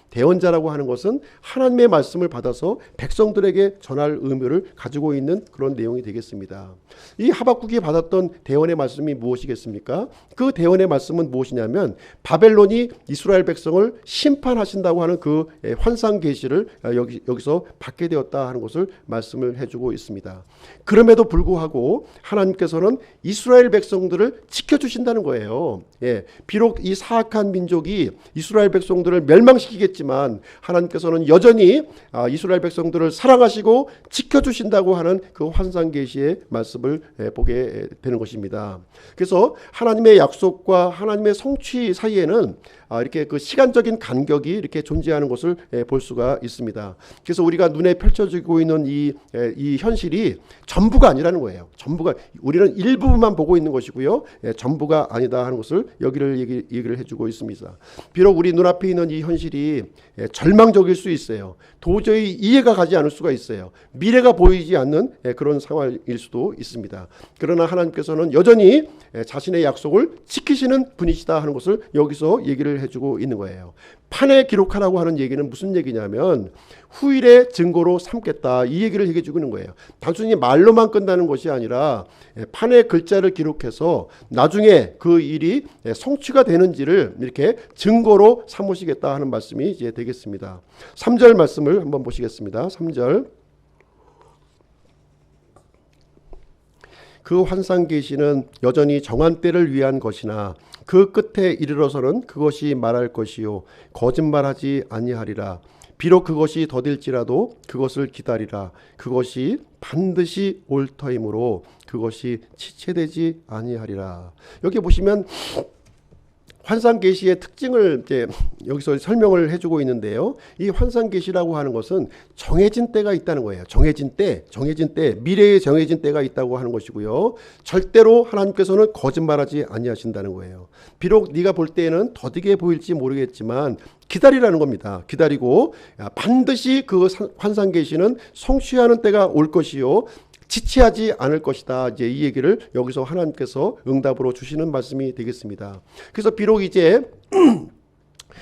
대언자라고 하는 것은 하나님의 말씀을 받아서 백성들에게 전할 의무를 가지고 있는 그런 내용이 되겠습니다. 이 하박국이 받았던 대언의 말씀이 무엇이겠습니까? 그 대언의 말씀은 무엇이냐면 바벨론이 이스라엘 백성을 심판하신다고 하는 그 환상 계시를 여기서 받게 되었다 하는 것을 말씀을 해주고 있습니다. 그럼에도 불구하고 하나님께서는 이스라엘 백성들을 지켜주신다는 거예요. 예, 비록 이 사악한 민족이 이스라엘 백성들을 멸망시키겠지만 하나님께서는 여전히 이스라엘 백성들을 사랑하시고 지켜주신다고 하는 그 환상 계시의 말씀을 보게 되는 것입니다. 그래서 하나님의 약속과 하나님의 성취 사이에는 이렇게 그 시간적인 간격이 이렇게 존재하는 것을 볼 수가 있습니다. 그래서 우리가 눈에 펼쳐지고 있는 이 현실이 전부가 아니라는 거예요. 전부가, 우리는 일부분만 보고 있는 것이고요, 전부가 아니다 하는 것을 여기를 얘기를 해주고 있습니다. 비록 우리 눈앞에 있는 이 현실이 절망적일 수 있어요. 도저히 이해가 가지 않을 수가 있어요. 미래가 보이지 않는 그런 상황일 수도 있습니다. 그러나 하나님께서는 여전히 자신의 약속을 지키시는 분이시다 하는 것을 여기서 얘기를 해주고 있는 거예요. 판에 기록하라고 하는 얘기는 무슨 얘기냐면 후일의 증거로 삼겠다, 이 얘기를 해주고 있는 거예요. 단순히 말로만 끝나는 것이 아니라 판에 글자를 기록해서 나중에 그 일이 성취가 되는지를 이렇게 증거로 삼으시겠다 하는 말씀이 이제 되겠습니다. 3절 말씀을 한번 보시겠습니다. 3절. 그 환상 계시는 여전히 정한 때를 위한 것이나 그 끝에 이르러서는 그것이 말할 것이요 거짓말하지 아니하리라. 비록 그것이 더딜지라도 그것을 기다리라. 그것이 반드시 올 터이므로 그것이 지체되지 아니하리라. 여기 보시면 환상 계시의 특징을 이제 여기서 설명을 해주고 있는데요. 이 환상 계시라고 하는 것은 정해진 때가 있다는 거예요. 정해진 때, 미래에 정해진 때가 있다고 하는 것이고요. 절대로 하나님께서는 거짓말하지 아니하신다는 거예요. 비록 네가 볼 때에는 더디게 보일지 모르겠지만 기다리라는 겁니다. 기다리고 반드시 그 환상 계시는 성취하는 때가 올 것이요 지체하지 않을 것이다. 이제 이 얘기를 여기서 하나님께서 응답으로 주시는 말씀이 되겠습니다. 그래서 비록 이제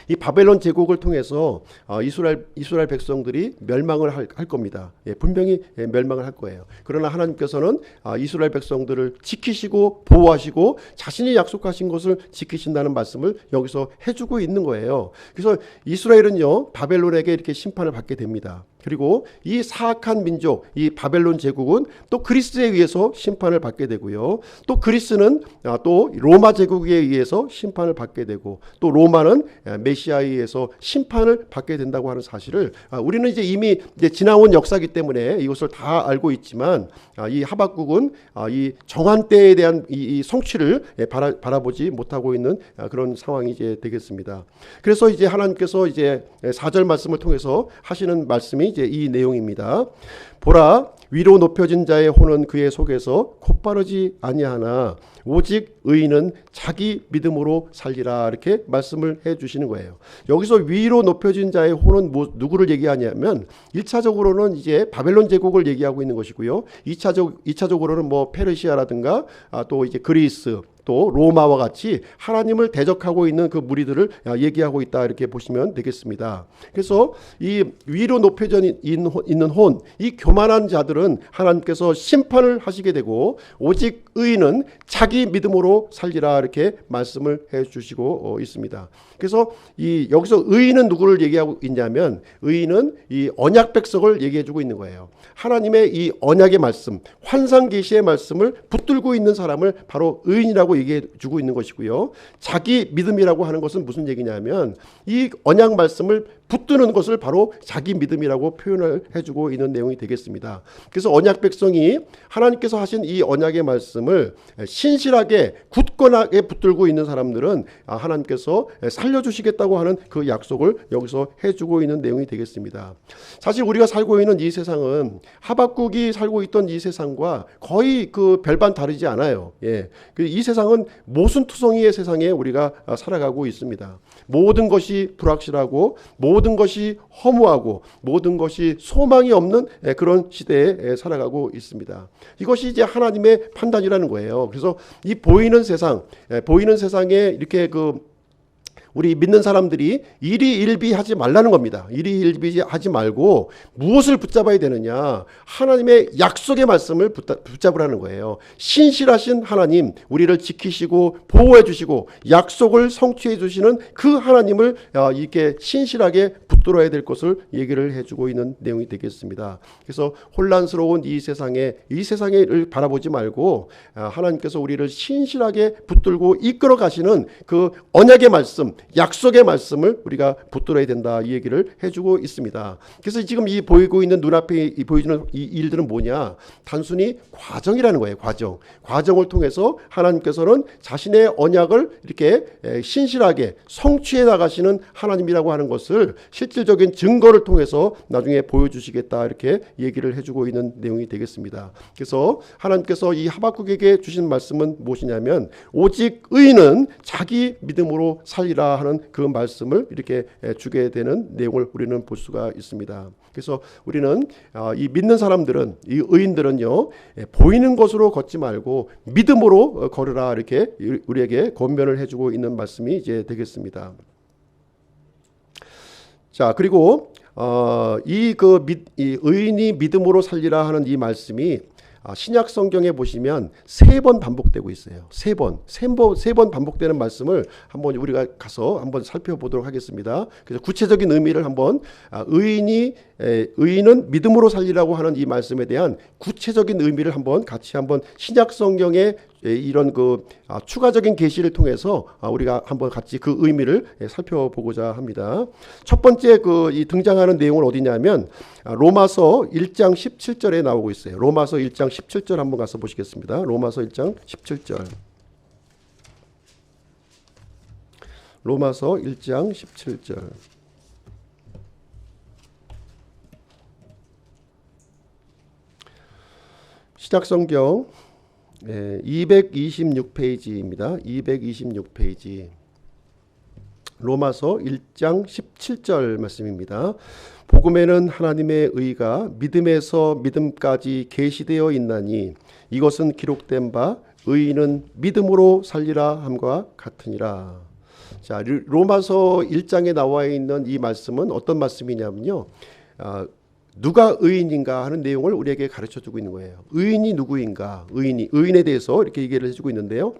이 바벨론 제국을 통해서 이스라엘 백성들이 멸망을 할 겁니다. 분명히 멸망을 할 거예요. 그러나 하나님께서는 이스라엘 백성들을 지키시고 보호하시고 자신이 약속하신 것을 지키신다는 말씀을 여기서 해주고 있는 거예요. 그래서 이스라엘은요 바벨론에게 이렇게 심판을 받게 됩니다. 그리고 이 사악한 민족, 이 바벨론 제국은 또 그리스에 의해서 심판을 받게 되고요. 또 그리스는 또 로마 제국에 의해서 심판을 받게 되고 또 로마는 메시아에 의해서 심판을 받게 된다고 하는 사실을 우리는 이제 이미 지나온 역사이기 때문에 이것을 다 알고 있지만 이 하박국은 이 정한 때에 대한 이 성취를 바라보지 못하고 있는 그런 상황이 이제 되겠습니다. 그래서 이제 하나님께서 이제 4절 말씀을 통해서 하시는 말씀이 이제 이 내용입니다. 보라, 위로 높여진 자의 혼은 그의 속에서 곧바르지 아니하나 오직 의인은 자기 믿음으로 살리라. 이렇게 말씀을 해 주시는 거예요. 여기서 위로 높여진 자의 혼은 누구를 얘기하냐면 1차적으로는 이제 바벨론 제국을 얘기하고 있는 것이고요. 2차적으로는 뭐 페르시아라든가 또 이제 그리스 또 로마와 같이 하나님을 대적하고 있는 그 무리들을 얘기하고 있다, 이렇게 보시면 되겠습니다. 그래서 이 위로 높여져 있는 혼, 이 교만한 자들은 하나님께서 심판을 하시게 되고 오직 의인은 자기 믿음으로 살리라, 이렇게 말씀을 해주시고 있습니다. 그래서 여기서 의인은 누구를 얘기하고 있냐면 의인은 이 언약 백성을 얘기해주고 있는 거예요. 하나님의 이 언약의 말씀, 환상 계시의 말씀을 붙들고 있는 사람을 바로 의인이라고 얘기해 주고 있는 것이고요. 자기 믿음이라고 하는 것은 무슨 얘기냐면 이 언약 말씀을 붙드는 것을 바로 자기 믿음이라고 표현을 해주고 있는 내용이 되겠습니다. 그래서 언약 백성이 하나님께서 하신 이 언약의 말씀을 신실하게 굳건하게 붙들고 있는 사람들은 하나님께서 살려주시겠다고 하는 그 약속을 여기서 해주고 있는 내용이 되겠습니다. 사실 우리가 살고 있는 이 세상은 하박국이 살고 있던 이 세상과 거의 그 별반 다르지 않아요. 이 세상은 모순투성이의 세상에 우리가 살아가고 있습니다. 모든 것이 불확실하고 모든 것이 허무하고 모든 것이 소망이 없는 그런 시대에 살아가고 있습니다. 이것이 이제 하나님의 판단이라는 거예요. 그래서 이 보이는 세상에 이렇게 우리 믿는 사람들이 일희일비하지 말라는 겁니다. 일희일비하지 말고 무엇을 붙잡아야 되느냐? 하나님의 약속의 말씀을 붙잡으라는 거예요. 신실하신 하나님, 우리를 지키시고 보호해 주시고 약속을 성취해 주시는 그 하나님을 이렇게 신실하게 붙들어야 될 것을 얘기를 해주고 있는 내용이 되겠습니다. 그래서 혼란스러운 이 세상을 바라보지 말고 하나님께서 우리를 신실하게 붙들고 이끌어 가시는 그 언약의 말씀, 약속의 말씀을 우리가 붙들어야 된다, 이 얘기를 해주고 있습니다. 그래서 지금 이 보이고 있는 눈앞에 보여주는 이 일들은 뭐냐? 단순히 과정이라는 거예요. 과정을 통해서 하나님께서는 자신의 언약을 이렇게 신실하게 성취해 나가시는 하나님이라고 하는 것을 실질적인 증거를 통해서 나중에 보여주시겠다, 이렇게 얘기를 해주고 있는 내용이 되겠습니다. 그래서 하나님께서 이 하박국에게 주신 말씀은 무엇이냐면 오직 의인은 자기 믿음으로 살리라 하는 그 말씀을 이렇게 주게 되는 내용을 우리는 볼 수가 있습니다. 그래서 우리는 이 믿는 사람들은, 이 의인들은요, 보이는 것으로 걷지 말고 믿음으로 걸으라, 이렇게 우리에게 권면을 해주고 있는 말씀이 이제 되겠습니다. 자, 그리고 이 의인이 믿음으로 살리라 하는 이 말씀이 신약 성경에 보시면 3번 반복되고 있어요. 3번 반복되는 말씀을 한번 우리가 가서 한번 살펴보도록 하겠습니다. 그래서 구체적인 의미를 한번 의인은 믿음으로 살리라고 하는 이 말씀에 대한 구체적인 의미를 같이 신약 성경의 이런 추가적인 계시를 통해서 우리가 한번 같이 그 의미를 살펴보고자 합니다. 첫 번째 이 등장하는 내용은 어디냐면 로마서 1장 17절에 나오고 있어요. 로마서 1장 17절 한번 가서 보시겠습니다. 로마서 1장 17절. 로마서 1장 17절. 신약 성경 226페이지입니다. 226페이지. 로마서 1장 17절 말씀입니다. 복음에는 하나님의 의가 믿음에서 믿음까지 계시되어 있나니 이것은 기록된 바 의인은 믿음으로 살리라 함과 같으니라. 자, 로마서 1장에 나와 있는 이 말씀은 어떤 말씀이냐면요, 누가 의인인가 하는 내용을 우리에게 가르쳐주고 있는 거예요. 의인이 누구인가? 의인에 대해서 이렇게 얘기를 해주고 있는데요.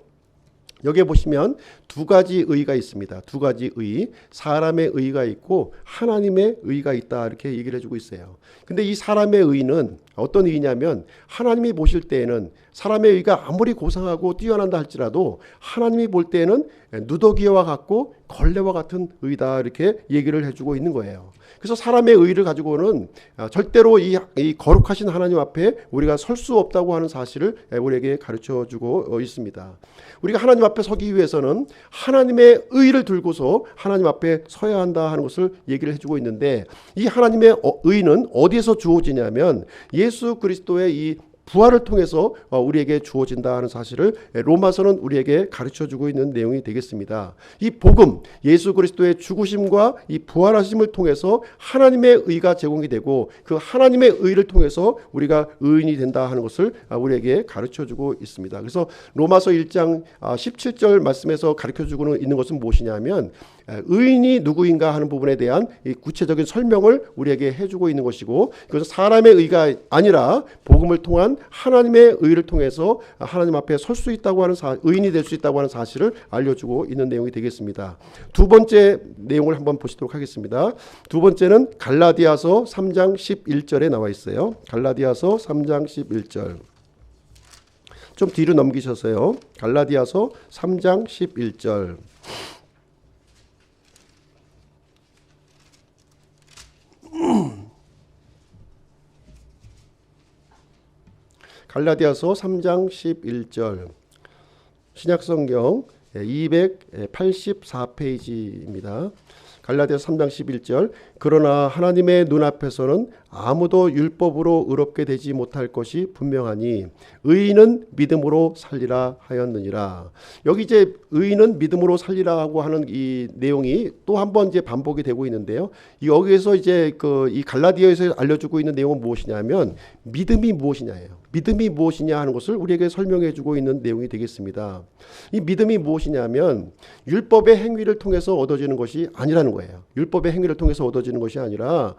여기에 보시면 두 가지 의가 있습니다. 두 가지 의, 사람의 의가 있고 하나님의 의가 있다, 이렇게 얘기를 해주고 있어요. 근데 이 사람의 의는 어떤 의냐면 하나님이 보실 때에는 사람의 의가 아무리 고상하고 뛰어난다 할지라도 하나님이 볼 때에는 누더기와 같고 걸레와 같은 의다, 이렇게 얘기를 해주고 있는 거예요. 그래서 사람의 의를 가지고는 절대로 이 거룩하신 하나님 앞에 우리가 설 수 없다고 하는 사실을 우리에게 가르쳐주고 있습니다. 우리가 하나님 앞에 서기 위해서는 하나님의 의를 들고서 하나님 앞에 서야 한다 하는 것을 얘기를 해주고 있는데, 이 하나님의 의는 어디에서 주어지냐면 예수 그리스도의 이 부활을 통해서 우리에게 주어진다 하는 사실을 로마서는 우리에게 가르쳐주고 있는 내용이 되겠습니다. 이 복음, 예수 그리스도의 죽으심과 이 부활하심을 통해서 하나님의 의가 제공이 되고 그 하나님의 의를 통해서 우리가 의인이 된다 하는 것을 우리에게 가르쳐주고 있습니다. 그래서 로마서 1장 17절 말씀에서 가르쳐주고 있는 것은 무엇이냐면 의인이 누구인가 하는 부분에 대한 이 구체적인 설명을 우리에게 해주고 있는 것이고, 그래서 사람의 의가 아니라 복음을 통한 하나님의 의를 통해서 하나님 앞에 설 수 있다고 하는 의인이 될 수 있다고 하는 사실을 알려주고 있는 내용이 되겠습니다. 두 번째 내용을 한번 보시도록 하겠습니다. 두 번째는 갈라디아서 3장 11절에 나와 있어요. 갈라디아서 3장 11절. 좀 뒤로 넘기셔서요. 갈라디아서 3장 11절. 갈라디아서 3장 11절. 신약성경 284페이지입니다. 갈라디아서 3장 11절. 그러나 하나님의 눈앞에서는 아무도 율법으로 의롭게 되지 못할 것이 분명하니 의인은 믿음으로 살리라 하였느니라. 여기 이제 의인은 믿음으로 살리라고 하는 이 내용이 또 한 번 이제 반복이 되고 있는데요. 여기에서 이제 이 갈라디아에서 알려주고 있는 내용은 무엇이냐면 믿음이 무엇이냐예요. 믿음이 무엇이냐 하는 것을 우리에게 설명해 주고 있는 내용이 되겠습니다. 이 믿음이 무엇이냐면 율법의 행위를 통해서 얻어지는 것이 아니라는 거예요. 율법의 행위를 통해서 얻어지는 것이 아니라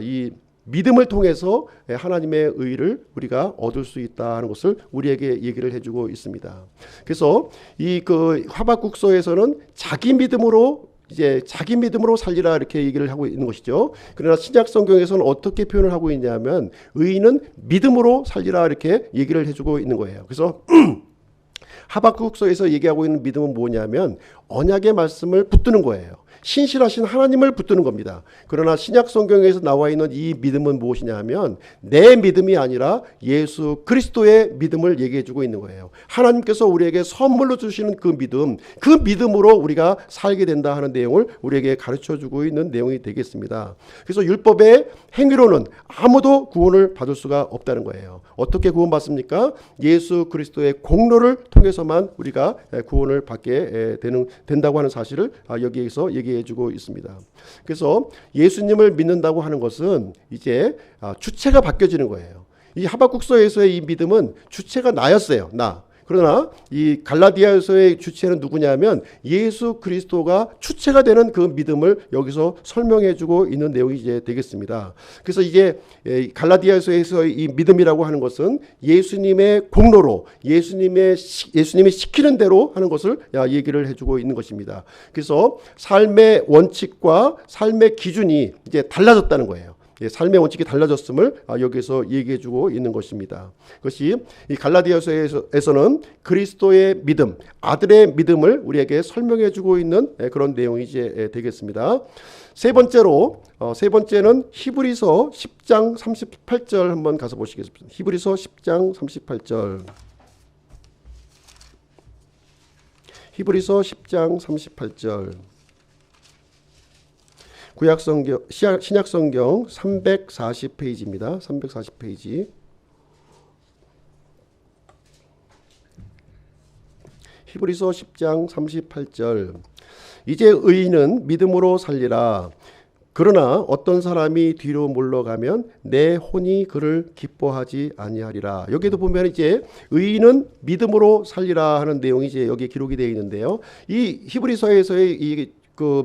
이 믿음을 통해서 하나님의 의를 우리가 얻을 수 있다는 것을 우리에게 얘기를 해주고 있습니다. 그래서 이 하박국서에서는 자기 믿음으로 살리라 이렇게 얘기를 하고 있는 것이죠. 그러나 신약 성경에서는 어떻게 표현을 하고 있냐면 의인은 믿음으로 살리라 이렇게 얘기를 해주고 있는 거예요. 그래서 하박국서에서 얘기하고 있는 믿음은 뭐냐면 언약의 말씀을 붙드는 거예요. 신실하신 하나님을 붙드는 겁니다. 그러나 신약 성경에서 나와 있는 이 믿음은 무엇이냐 하면 내 믿음이 아니라 예수 그리스도의 믿음을 얘기해 주고 있는 거예요. 하나님께서 우리에게 선물로 주시는 그 믿음으로 우리가 살게 된다 하는 내용을 우리에게 가르쳐 주고 있는 내용이 되겠습니다. 그래서 율법의 행위로는 아무도 구원을 받을 수가 없다는 거예요. 어떻게 구원받습니까? 예수 그리스도의 공로를 통해서만 우리가 구원을 받게 된다고 하는 사실을 여기에서 얘기해 주고 있습니다. 그래서 예수님을 믿는다고 하는 것은 이제 주체가 바뀌어지는 거예요. 이 하박국서에서의 이 믿음은 주체가 나였어요. 나. 그러나 이 갈라디아에서의 주체는 누구냐면 예수 그리스도가 주체가 되는 그 믿음을 여기서 설명해 주고 있는 내용이 이제 되겠습니다. 그래서 이제 갈라디아에서의 이 믿음이라고 하는 것은 예수님의 공로로 예수님이 시키는 대로 하는 것을 얘기를 해 주고 있는 것입니다. 그래서 삶의 원칙과 삶의 기준이 이제 달라졌다는 거예요. 삶의 원칙이 달라졌음을 여기서 얘기해주고 있는 것입니다. 그것이 이 갈라디아서에서는 그리스도의 믿음, 아들의 믿음을 우리에게 설명해주고 있는 그런 내용이 이제 되겠습니다. 세 번째는 히브리서 10장 38절 한번 가서 보시겠습니다. 히브리서 10장 38절. 히브리서 10장 38절. 구약성경, 신약성경 340페이지입니다. 340페이지. 히브리서 10장 38절. 이제 의인은 믿음으로 살리라. 그러나 어떤 사람이 뒤로 물러가면 내 혼이 그를 기뻐하지 아니하리라. 여기도 보면 이제 의인은 믿음으로 살리라 하는 내용이 이제 여기에 기록이 되어 있는데요. 이 히브리서에서의 이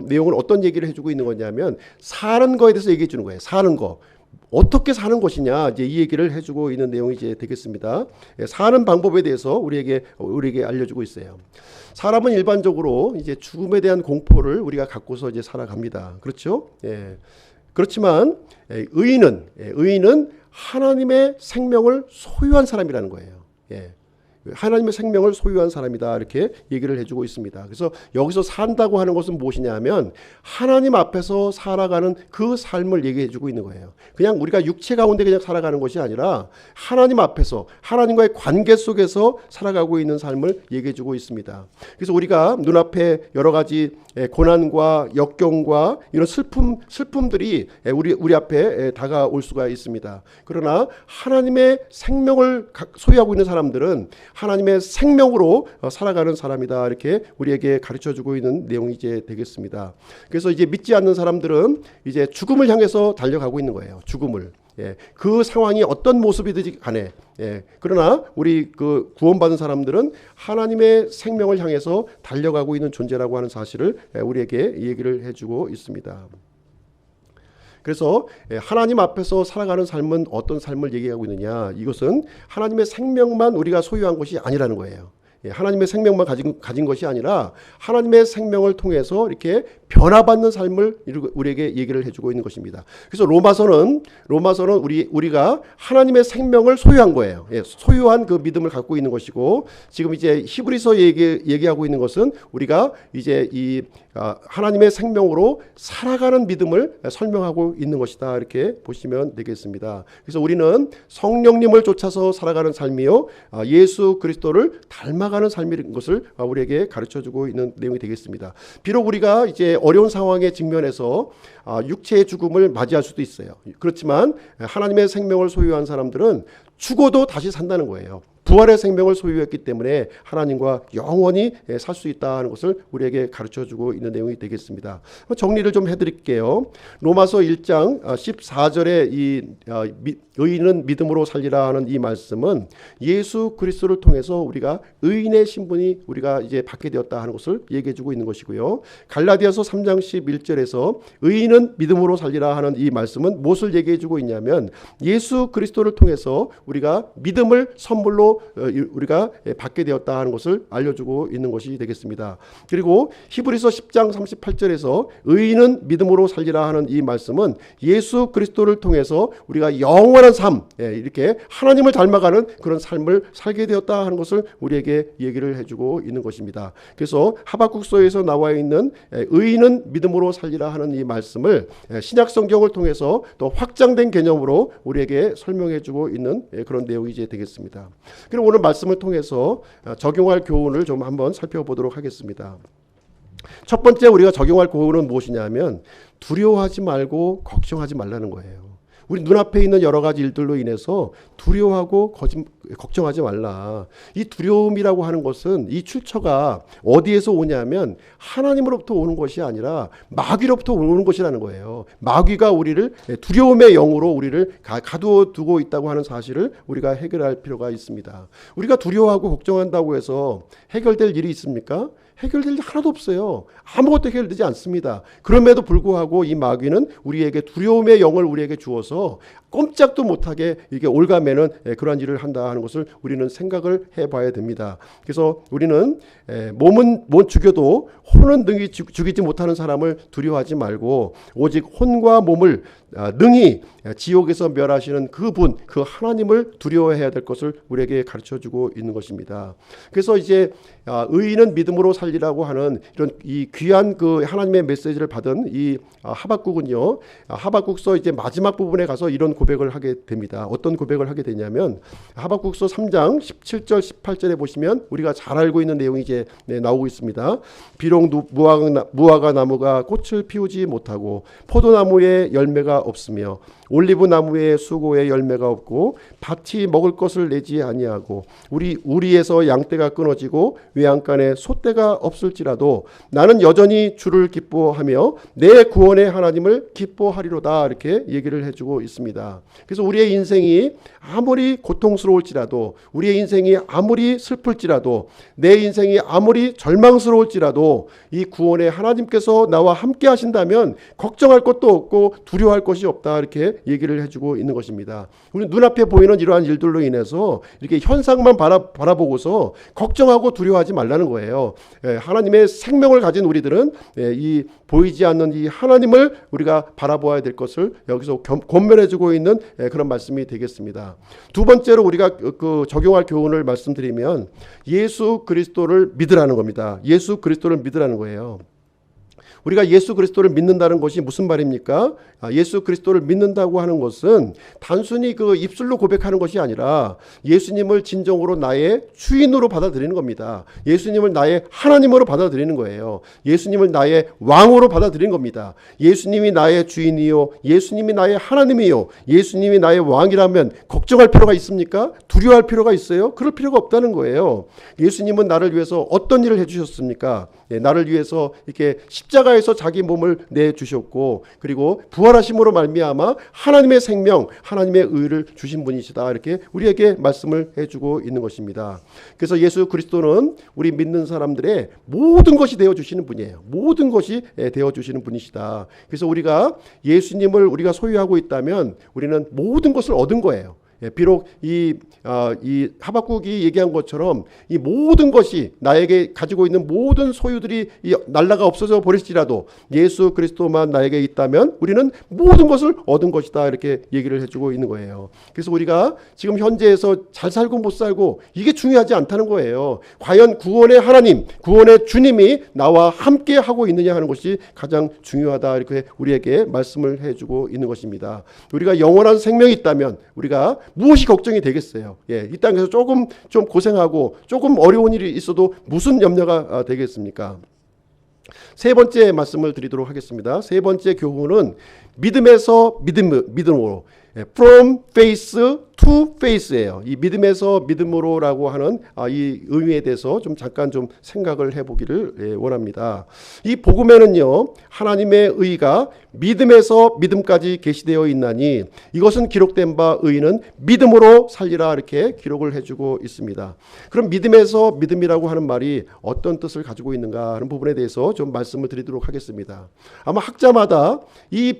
내용은 어떤 얘기를 해주고 있는 거냐면 사는 거에 대해서 얘기해 주는 거예요. 사는 거. 어떻게 사는 것이냐 이제 이 얘기를 해주고 있는 내용이 이제 되겠습니다. 사는 방법에 대해서 우리에게 알려주고 있어요. 사람은 일반적으로 이제 죽음에 대한 공포를 우리가 갖고서 이제 살아갑니다. 그렇죠? 그렇지만 의인은 하나님의 생명을 소유한 사람이라는 거예요. 하나님의 생명을 소유한 사람이다 이렇게 얘기를 해주고 있습니다. 그래서 여기서 산다고 하는 것은 무엇이냐 하면 하나님 앞에서 살아가는 그 삶을 얘기해주고 있는 거예요. 그냥 우리가 육체 가운데 그냥 살아가는 것이 아니라 하나님 앞에서 하나님과의 관계 속에서 살아가고 있는 삶을 얘기해주고 있습니다. 그래서 우리가 눈앞에 여러 가지 고난과 역경과 이런 슬픔들이 우리 앞에 다가올 수가 있습니다. 그러나 하나님의 생명을 소유하고 있는 사람들은 하나님의 생명으로 살아가는 사람이다 이렇게 우리에게 가르쳐주고 있는 내용이 이제 되겠습니다. 그래서 이제 믿지 않는 사람들은 이제 죽음을 향해서 달려가고 있는 거예요. 죽음을. 그 상황이 어떤 모습이든지 간에 그러나 우리 구원받은 사람들은 하나님의 생명을 향해서 달려가고 있는 존재라고 하는 사실을 우리에게 얘기를 해주고 있습니다. 그래서 하나님 앞에서 살아가는 삶은 어떤 삶을 얘기하고 있느냐, 이것은 하나님의 생명만 우리가 소유한 것이 아니라는 거예요. 하나님의 생명만 가진 것이 아니라 하나님의 생명을 통해서 이렇게 변화받는 삶을 우리에게 얘기를 해주고 있는 것입니다. 그래서 로마서는 우리가 하나님의 생명을 소유한 거예요. 예, 소유한 그 믿음을 갖고 있는 것이고, 지금 이제 히브리서 얘기하고 있는 것은 우리가 이제 이 하나님의 생명으로 살아가는 믿음을 설명하고 있는 것이다, 이렇게 보시면 되겠습니다. 그래서 우리는 성령님을 쫓아서 살아가는 삶이요, 예수 그리스도를 닮아가는 삶인 것을 우리에게 가르쳐주고 있는 내용이 되겠습니다. 비록 우리가 이제 어려운 상황에 직면해서 육체의 죽음을 맞이할 수도 있어요. 그렇지만 하나님의 생명을 소유한 사람들은 죽어도 다시 산다는 거예요. 부활의 생명을 소유했기 때문에 하나님과 영원히 살 수 있다는 것을 우리에게 가르쳐주고 있는 내용이 되겠습니다. 정리를 좀 해드릴게요. 로마서 1장 14절에 이 의인은 믿음으로 살리라 하는 이 말씀은 예수 그리스도를 통해서 우리가 의인의 신분이 우리가 이제 받게 되었다 하는 것을 얘기해주고 있는 것이고요. 갈라디아서 3장 11절에서 의인은 믿음으로 살리라 하는 이 말씀은 무엇을 얘기해주고 있냐면 예수 그리스도를 통해서 우리가 믿음을 선물로 우리가 받게 되었다 하는 것을 알려주고 있는 것이 되겠습니다. 그리고 히브리서 10장 38절에서 의인은 믿음으로 살리라 하는 이 말씀은 예수 그리스도를 통해서 우리가 영원한 삶, 이렇게 하나님을 닮아가는 그런 삶을 살게 되었다 하는 것을 우리에게 얘기를 해주고 있는 것입니다. 그래서 하박국서에서 나와 있는 의인은 믿음으로 살리라 하는 이 말씀을 신약 성경을 통해서 또 확장된 개념으로 우리에게 설명해주고 있는 그런 내용이 이제 되겠습니다. 그럼 오늘 말씀을 통해서 적용할 교훈을 좀 한번 살펴보도록 하겠습니다. 첫 번째 우리가 적용할 교훈은 무엇이냐면 두려워하지 말고 걱정하지 말라는 거예요. 우리 눈앞에 있는 여러 가지 일들로 인해서 두려워하고 걱정하지 말라. 이 두려움이라고 하는 것은 이 출처가 어디에서 오냐면 하나님으로부터 오는 것이 아니라 마귀로부터 오는 것이라는 거예요. 마귀가 우리를 두려움의 영으로 우리를 가두어 두고 있다고 하는 사실을 우리가 해결할 필요가 있습니다. 우리가 두려워하고 걱정한다고 해서 해결될 일이 있습니까? 해결될 일 하나도 없어요. 아무것도 해결되지 않습니다. 그럼에도 불구하고 이 마귀는 우리에게 두려움의 영을 우리에게 주어서 꼼짝도 못하게 이게 올가매는 그러한 일을 한다 하는 것을 우리는 생각을 해봐야 됩니다. 그래서 우리는 몸은 죽여도 혼은 능히 죽이지 못하는 사람을 두려워하지 말고 오직 혼과 몸을 능히 지옥에서 멸하시는 그분, 그 하나님을 두려워해야 될 것을 우리에게 가르쳐주고 있는 것입니다. 그래서 이제 의인은 믿음으로 살리라고 하는 이런 이 귀한 그 하나님의 메시지를 받은 이 하박국은요, 하박국서 이제 마지막 부분에 가서 이런 고백을 하게 됩니다. 어떤 고백을 하게 되냐면 하박국서 3장 17절 18절에 보시면 우리가 잘 알고 있는 내용이 이제 나오고 있습니다. 비록 무화과 나무가 꽃을 피우지 못하고 포도나무에 열매가 없으며 올리브 나무에 수고에 열매가 없고 밭이 먹을 것을 내지 아니하고 우리에서 양떼가 끊어지고 외양간에 소떼가 없을지라도 나는 여전히 주를 기뻐하며 내 구원의 하나님을 기뻐하리로다, 이렇게 얘기를 해주고 있습니다. 그래서 우리의 인생이 아무리 고통스러울지라도, 우리의 인생이 아무리 슬플지라도, 내 인생이 아무리 절망스러울지라도 이 구원의 하나님께서 나와 함께 하신다면 걱정할 것도 없고 두려워할 것이 없다, 이렇게 얘기를 해주고 있는 것입니다. 우리 눈앞에 보이는 이러한 일들로 인해서 이렇게 현상만 바라보고서 걱정하고 두려워하지 말라는 거예요. 하나님의 생명을 가진 우리들은 이 보이지 않는 이 하나님을 우리가 바라보아야 될 것을 여기서 권면해주고 있는 그런 말씀이 되겠습니다. 두 번째로 우리가 그 적용할 교훈을 말씀드리면 예수 그리스도를 믿으라는 겁니다. 예수 그리스도를 믿으라는 거예요. 우리가 예수 그리스도를 믿는다는 것이 무슨 말입니까? 예수 그리스도를 믿는다고 하는 것은 단순히 그 입술로 고백하는 것이 아니라 예수님을 진정으로 나의 주인으로 받아들이는 겁니다. 예수님을 나의 하나님으로 받아들이는 거예요. 예수님을 나의 왕으로 받아들이는 겁니다. 예수님이 나의 주인이요, 예수님이 나의 하나님이요, 예수님이 나의 왕이라면 걱정할 필요가 있습니까? 두려워할 필요가 있어요? 그럴 필요가 없다는 거예요. 예수님은 나를 위해서 어떤 일을 해주셨습니까? 나를 위해서 이렇게 십자가에서 자기 몸을 내주셨고, 그리고 부활하심으로 말미암아 하나님의 생명, 하나님의 의를 주신 분이시다, 이렇게 우리에게 말씀을 해주고 있는 것입니다. 그래서 예수 그리스도는 우리 믿는 사람들의 모든 것이 되어주시는 분이에요. 모든 것이 되어주시는 분이시다. 그래서 우리가 예수님을 우리가 소유하고 있다면 우리는 모든 것을 얻은 거예요. 비록 이 하박국이 얘기한 것처럼 이 모든 것이 나에게 가지고 있는 모든 소유들이 날라가 없어져 버릴지라도 예수 그리스도만 나에게 있다면 우리는 모든 것을 얻은 것이다, 이렇게 얘기를 해주고 있는 거예요. 그래서 우리가 지금 현재에서 잘 살고 못 살고 이게 중요하지 않다는 거예요. 과연 구원의 하나님, 구원의 주님이 나와 함께 하고 있느냐 하는 것이 가장 중요하다, 이렇게 우리에게 말씀을 해주고 있는 것입니다. 우리가 영원한 생명이 있다면 우리가 무엇이 걱정이 되겠어요? 이 땅에서 조금 좀 고생하고 조금 어려운 일이 있어도 무슨 염려가 되겠습니까? 세 번째 말씀을 드리도록 하겠습니다. 세 번째 교훈은 믿음에서 믿음으로, from faith to faith예요. 이 믿음에서 믿음으로라고 하는 이 의미에 대해서 좀 잠깐 좀 생각을 해보기를 원합니다. 이 복음에는요, 하나님의 의가 믿음에서 믿음까지 계시되어 있나니 이것은 기록된 바 의인은 믿음으로 살리라, 이렇게 기록을 해주고 있습니다. 그럼 믿음에서 믿음이라고 하는 말이 어떤 뜻을 가지고 있는가 하는 부분에 대해서 좀 말씀을 드리도록 하겠습니다. 아마 학자마다 이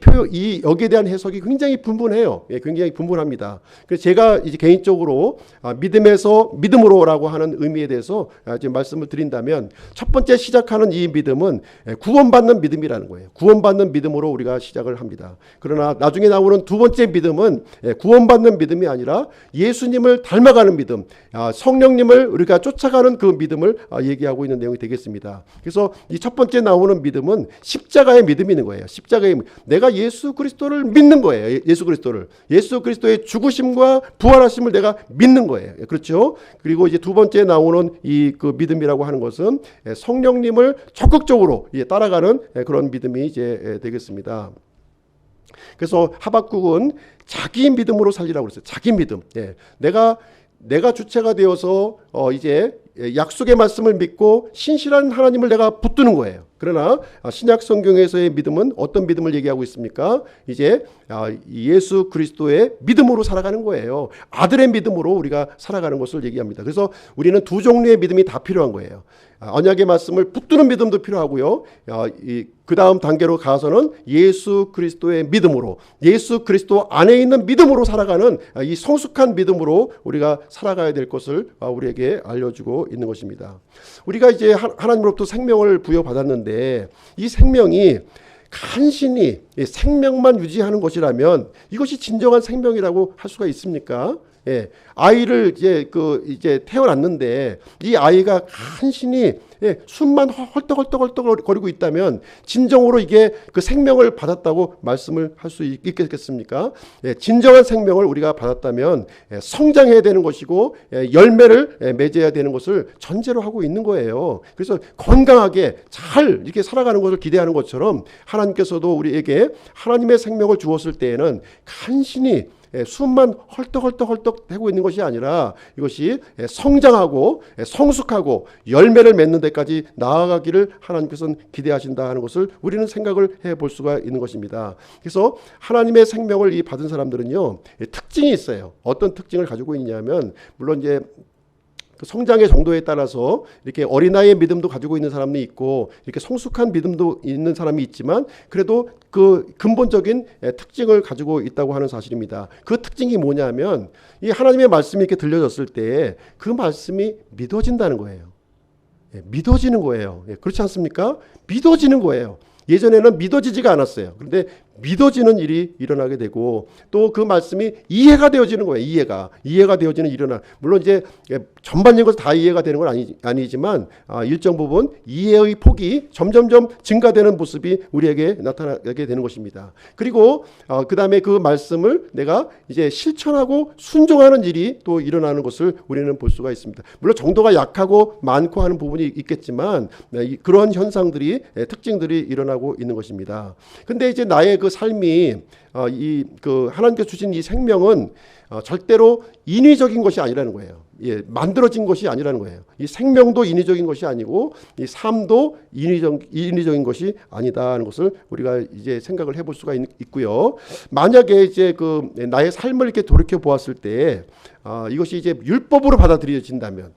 여기에 대한 해석이 굉장히 분분해요. 굉장히 분분합니다. 그래서 제가 이제 개인적으로 믿음에서 믿음으로라고 하는 의미에 대해서 지금 말씀을 드린다면, 첫 번째 시작하는 이 믿음은 구원받는 믿음이라는 거예요. 구원받는 믿음으로 우리가 시작을 합니다. 그러나 나중에 나오는 두 번째 믿음은 구원받는 믿음이 아니라 예수님을 닮아가는 믿음, 성령님을 우리가 쫓아가는 그 믿음을 얘기하고 있는 내용이 되겠습니다. 그래서 이 첫 번째 나오는 믿음은 십자가의 믿음이 있는 거예요. 십자가의 내가 예수 그리스도를 믿는 거예요. 예수 그리스도의 죽으심과 부활하심을 내가 믿는 거예요. 그렇죠? 그리고 이제 두 번째 나오는 그 믿음이라고 하는 것은 성령님을 적극적으로 따라가는 그런 믿음이 이제 되겠습니다. 그래서 하박국은 자기 믿음으로 살리라고 그랬어요. 자기 믿음. 내가 주체가 되어서 이제 약속의 말씀을 믿고 신실한 하나님을 내가 붙드는 거예요. 그러나 신약 성경에서의 믿음은 어떤 믿음을 얘기하고 있습니까? 이제 예수 그리스도의 믿음으로 살아가는 거예요. 아들의 믿음으로 우리가 살아가는 것을 얘기합니다. 그래서 우리는 두 종류의 믿음이 다 필요한 거예요. 언약의 말씀을 붙드는 믿음도 필요하고요. 그 다음 단계로 가서는 예수 그리스도의 믿음으로, 예수 그리스도 안에 있는 믿음으로 살아가는 이 성숙한 믿음으로 우리가 살아가야 될 것을 우리에게 알려주고 있는 것입니다. 우리가 이제 하나님으로부터 생명을 부여받았는데 이 생명이 간신히 생명만 유지하는 것이라면 이것이 진정한 생명이라고 할 수가 있습니까? 아이를 이제 태어났는데 이 아이가 간신히 숨만 헐떡헐떡 거리고 있다면 진정으로 이게 그 생명을 받았다고 말씀을 할 수 있겠습니까? 진정한 생명을 우리가 받았다면 성장해야 되는 것이고 열매를 맺어야 되는 것을 전제로 하고 있는 거예요. 그래서 건강하게 잘 이렇게 살아가는 것을 기대하는 것처럼 하나님께서도 우리에게 하나님의 생명을 주었을 때에는 간신히 숨만 헐떡헐떡 되고 있는 것이 아니라 이것이 성장하고 성숙하고 열매를 맺는 데까지 나아가기를 하나님께서는 기대하신다 하는 것을 우리는 생각을 해볼 수가 있는 것입니다. 그래서 하나님의 생명을 받은 사람들은요, 특징이 있어요. 어떤 특징을 가지고 있냐면, 물론 이제 그 성장의 정도에 따라서 이렇게 어린아이의 믿음도 가지고 있는 사람이 있고 이렇게 성숙한 믿음도 있는 사람이 있지만 그래도 그 근본적인 특징을 가지고 있다고 하는 사실입니다. 그 특징이 뭐냐면 이 하나님의 말씀이 이렇게 들려졌을 때 그 말씀이 믿어진다는 거예요. 믿어지는 거예요. 그렇지 않습니까? 믿어지는 거예요. 예전에는 믿어지지가 않았어요. 그런데 믿어지는 일이 일어나게 되고 또 그 말씀이 이해가 되어지는 거예요. 이해가 되어지는 일어나. 물론 이제 전반적인 것이 다 이해가 되는 건 아니지만 일정 부분 이해의 폭이 점점점 증가되는 모습이 우리에게 나타나게 되는 것입니다. 그리고 그 다음에 그 말씀을 내가 이제 실천하고 순종하는 일이 또 일어나는 것을 우리는 볼 수가 있습니다. 물론 정도가 약하고 많고 하는 부분이 있겠지만 그런 현상들이 특징들이 일어나고 있는 것입니다. 근데 이제 나의 그 삶이 그 하나님께서 주신 이 생명은 절대로 인위적인 것이 아니라는 거예요. 만들어진 것이 아니라는 거예요. 이 생명도 인위적인 것이 아니고 이 삶도 인위적인 것이 아니다는 것을 우리가 이제 생각을 해볼 수가 있고요. 만약에 이제 그 나의 삶을 이렇게 돌이켜 보았을 때 이것이 이제 율법으로 받아들여진다면,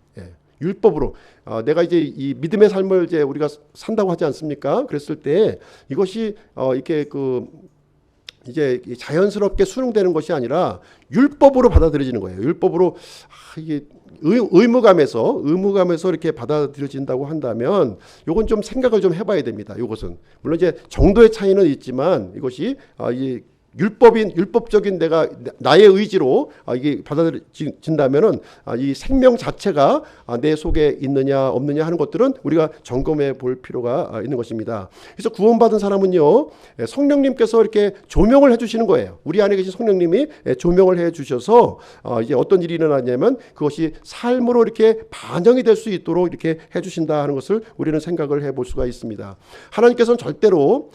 율법으로 내가 이제 이 믿음의 삶을 이제 우리가 산다고 하지 않습니까? 그랬을 때 이것이 이렇게 그 이제 자연스럽게 수능되는 것이 아니라 율법으로 받아들여지는 거예요. 율법으로 이게 의무감에서 이렇게 받아들여진다고 한다면 요건 좀 생각을 좀 해봐야 됩니다. 요것은 물론 이제 정도의 차이는 있지만 이것이 이 율법적인 내가 나의 의지로 이게 받아들여진다면은 이 생명 자체가 내 속에 있느냐 없느냐 하는 것들은 우리가 점검해 볼 필요가 있는 것입니다. 그래서 구원받은 사람은요, 성령님께서 이렇게 조명을 해주시는 거예요. 우리 안에 계신 성령님이 조명을 해주셔서 이제 어떤 일이 일어나냐면 그것이 삶으로 이렇게 반영이 될 수 있도록 이렇게 해주신다 하는 것을 우리는 생각을 해볼 수가 있습니다. 하나님께서는 절대로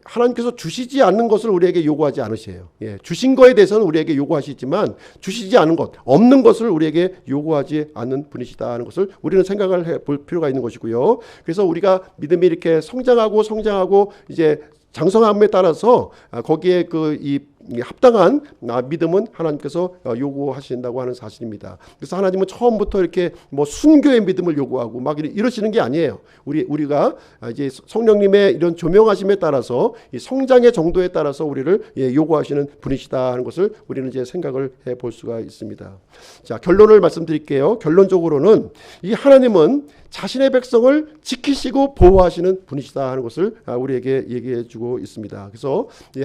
하나님께서 주시지 않는 것을 우리에게 요구하지 않으세요. 주신 거에 대해서는 우리에게 요구하시지만 주시지 않은 것, 없는 것을 우리에게 요구하지 않는 분이시다 하는 것을 우리는 생각을 해볼 필요가 있는 것이고요. 그래서 우리가 믿음이 이렇게 성장하고 이제 장성함에 따라서 거기에 이 합당한 믿음은 하나님께서 요구하신다고 하는 사실입니다. 그래서 하나님은 처음부터 이렇게 뭐 순교의 믿음을 요구하고 막 이러시는 게 아니에요. 우리가 이제 성령님의 이런 조명하심에 따라서 이 성장의 정도에 따라서 우리를 요구하시는 분이시다 하는 것을 우리는 이제 생각을 해볼 수가 있습니다. 자, 결론을 말씀드릴게요. 결론적으로는 이 하나님은 자신의 백성을 지키시고 보호하시는 분이시다 하는 것을 우리에게 얘기해주고 있습니다. 그래서 이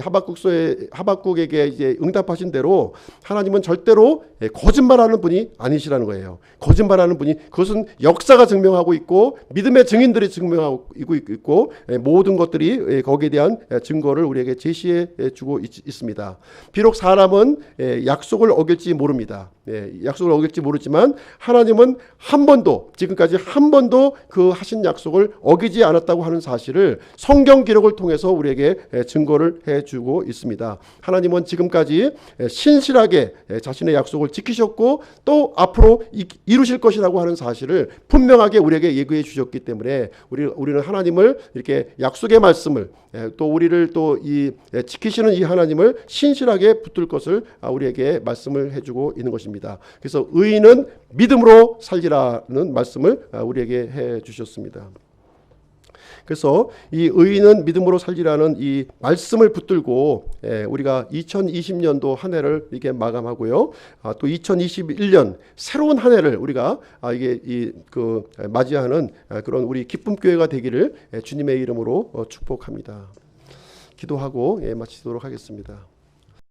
하박국에게 이제 응답하신 대로 하나님은 절대로 거짓말하는 분이 아니시라는 거예요. 거짓말하는 분이 그것은 역사가 증명하고 있고 믿음의 증인들이 증명하고 있고 모든 것들이 거기에 대한 증거를 우리에게 제시해주고 있습니다. 비록 사람은 약속을 어길지 모릅니다. 약속을 어길지 모르지만 하나님은 지금까지 한 번도 그 하신 약속을 어기지 않았다고 하는 사실을 성경 기록을 통해서 우리에게 증거를 해주고 있습니다. 하나님은 지금까지 신실하게 자신의 약속을 지키셨고 또 앞으로 이루실 것이라고 하는 사실을 분명하게 우리에게 예고해 주셨기 때문에 우리는 하나님을 이렇게 약속의 말씀을 또 우리를 또 지키시는 이 하나님을 신실하게 붙들 것을 우리에게 말씀을 해주고 있는 것입니다. 그래서 의인은 믿음으로 살리라는 말씀을 우리에게 해주셨습니다. 그래서 이 의인은 믿음으로 살리라는 이 말씀을 붙들고 우리가 2020년도 한 해를 이렇게 마감하고요. 또 2021년 새로운 한 해를 우리가 맞이하는 그런 우리 기쁨 교회가 되기를 주님의 이름으로 축복합니다. 기도하고 마치도록 하겠습니다.